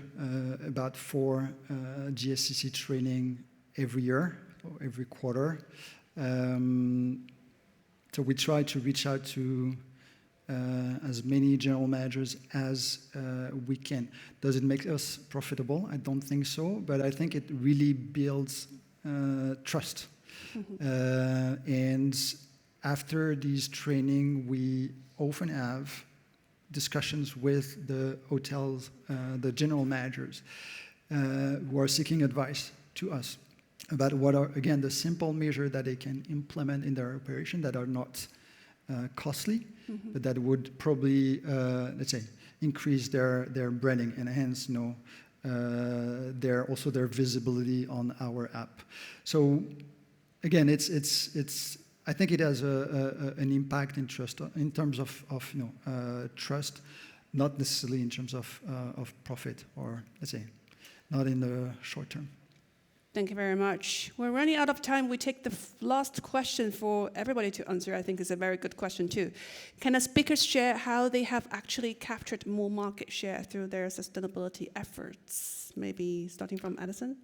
about 4 GSTC training every year, or every quarter. So we try to reach out to as many general managers as we can. Does it make us profitable? I don't think so, but I think it really builds trust. And after these training, we often have discussions with the hotels, the general managers who are seeking advice to us about what are, again, the simple measures that they can implement in their operation that are not costly, but that would probably, let's say, increase their branding and hence, their visibility on our app. So again, I think it has an impact in trust, in terms of trust, not necessarily in terms of profit, or let's say, not in the short term. Thank you very much. We're running out of time. We take the last question for everybody to answer. I think is a very good question too. Can the speakers share how they have actually captured more market share through their sustainability efforts? Maybe starting from Edison?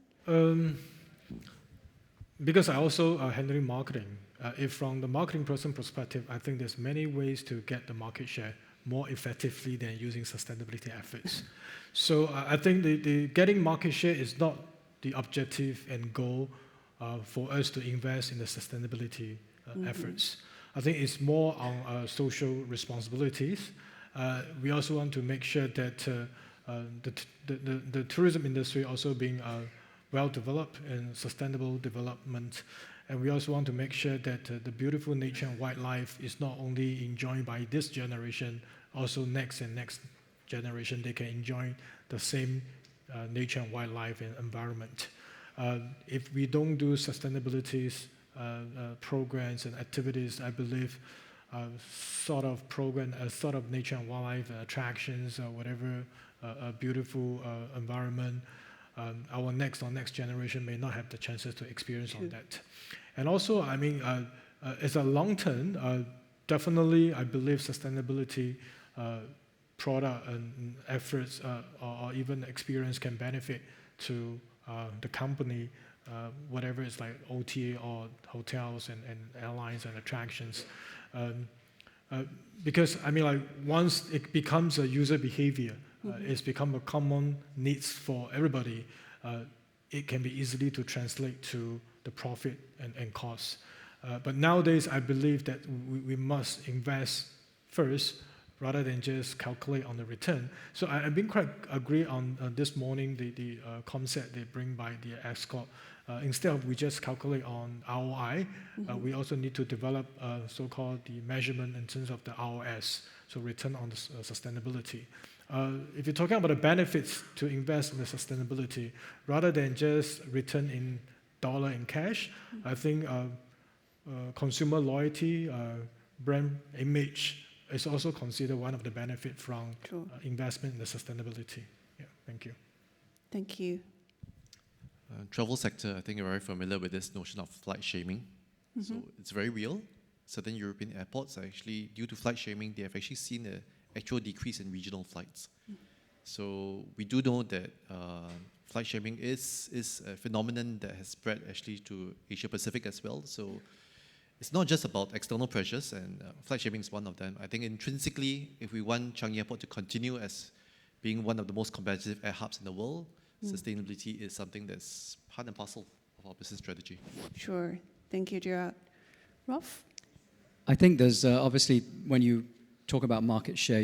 Because I also are handling marketing. If from the marketing person perspective, I think there's many ways to get the market share more effectively than using sustainability efforts. So I think the getting market share is not the objective and goal for us to invest in the sustainability efforts. I think it's more on social responsibilities. We also want to make sure that the tourism industry also being well developed and sustainable development. And we also want to make sure that the beautiful nature and wildlife is not only enjoyed by this generation, also next and next generation, they can enjoy the same nature and wildlife and environment. If we don't do sustainability programs and activities, I believe sort of nature and wildlife attractions or whatever, a beautiful environment, our next generation may not have the chances to experience on that. And also, I mean, as a long term, definitely I believe sustainability product and efforts or even experience can benefit to the company, whatever it's like OTA or hotels and airlines and attractions. Because I mean, like once it becomes a user behavior, it's become a common needs for everybody, it can be easily to translate to the profit and costs. But nowadays, I believe that we must invest first rather than just calculate on the return. So I've been quite agree on this morning, the concept they bring by the Escort. Instead of we just calculate on ROI, we also need to develop so-called the measurement in terms of the ROS, so return on the sustainability. If you're talking about the benefits to invest in the sustainability, rather than just return in dollar and cash, I think consumer loyalty, brand image is also considered one of the benefits from investment in the sustainability. Yeah, thank you. Thank you. Travel sector, I think you're very familiar with this notion of flight shaming. So it's very real. Certain European airports are actually, due to flight shaming, they have actually seen an actual decrease in regional flights. So we do know that flight shaming is a phenomenon that has spread actually to Asia Pacific as well. So it's not just about external pressures, and flight shaming is one of them. I think intrinsically, if we want Changi Airport to continue as being one of the most competitive air hubs in the world, sustainability is something that's part and parcel of our business strategy. Sure. Thank you, Gerard. Rolf? I think there's obviously, when you talk about market share,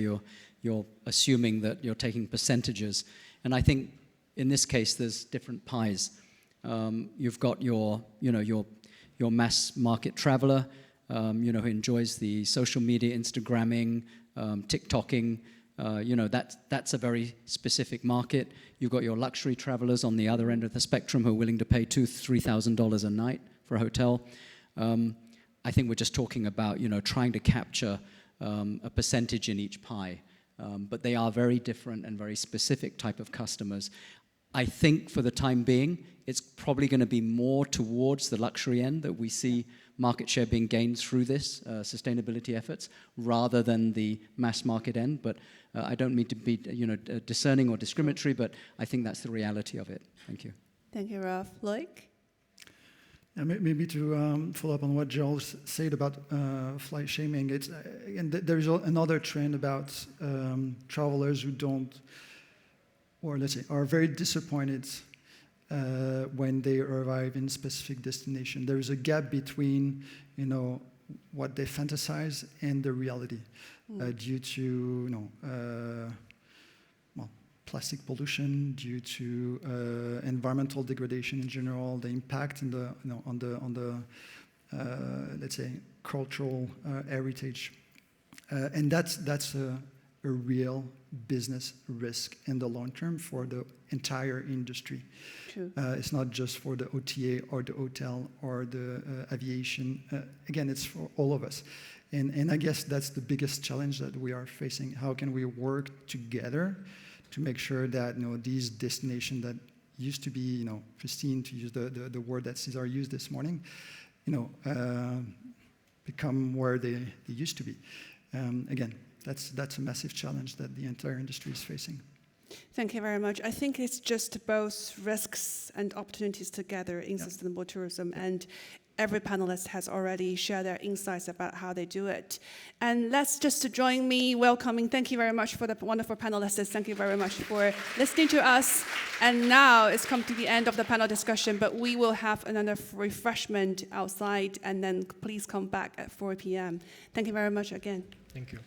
you're assuming that you're taking percentages. And I think in this case, there's different pies. You've got your mass market traveler, who enjoys the social media, Instagramming, TikToking. That's a very specific market. You've got your luxury travelers on the other end of the spectrum who are willing to pay $2,000-$3,000 a night for a hotel. I think we're just talking about, trying to capture a percentage in each pie. But they are very different and very specific type of customers. I think for the time being, it's probably going to be more towards the luxury end that we see market share being gained through this sustainability efforts rather than the mass market end. But I don't mean to be discerning or discriminatory, but I think that's the reality of it. Thank you. Thank you, Rolf. Loic? Yeah, maybe to follow up on what Joel said about flight shaming, there's another trend about travelers who don't, or let's say, are very disappointed when they arrive in specific destination. There is a gap between, what they fantasize and the reality due to, plastic pollution, due to environmental degradation in general, the impact on the let's say cultural heritage, and that's a real business risk in the long term for the entire industry. True. It's not just for the OTA or the hotel or the aviation. Again, it's for all of us. And I guess that's the biggest challenge that we are facing. How can we work together to make sure that these destinations that used to be, pristine, to use the word that Cesar used this morning, become where they used to be. Again, that's a massive challenge that the entire industry is facing. Thank you very much. I think it's just both risks and opportunities together in sustainable tourism, and every panelist has already shared their insights about how they do it. And let's just join me welcoming, thank you very much for the wonderful panelists. Thank you very much for listening to us. And now it's come to the end of the panel discussion, but we will have another refreshment outside, and then please come back at 4 p.m. Thank you very much again. Thank you.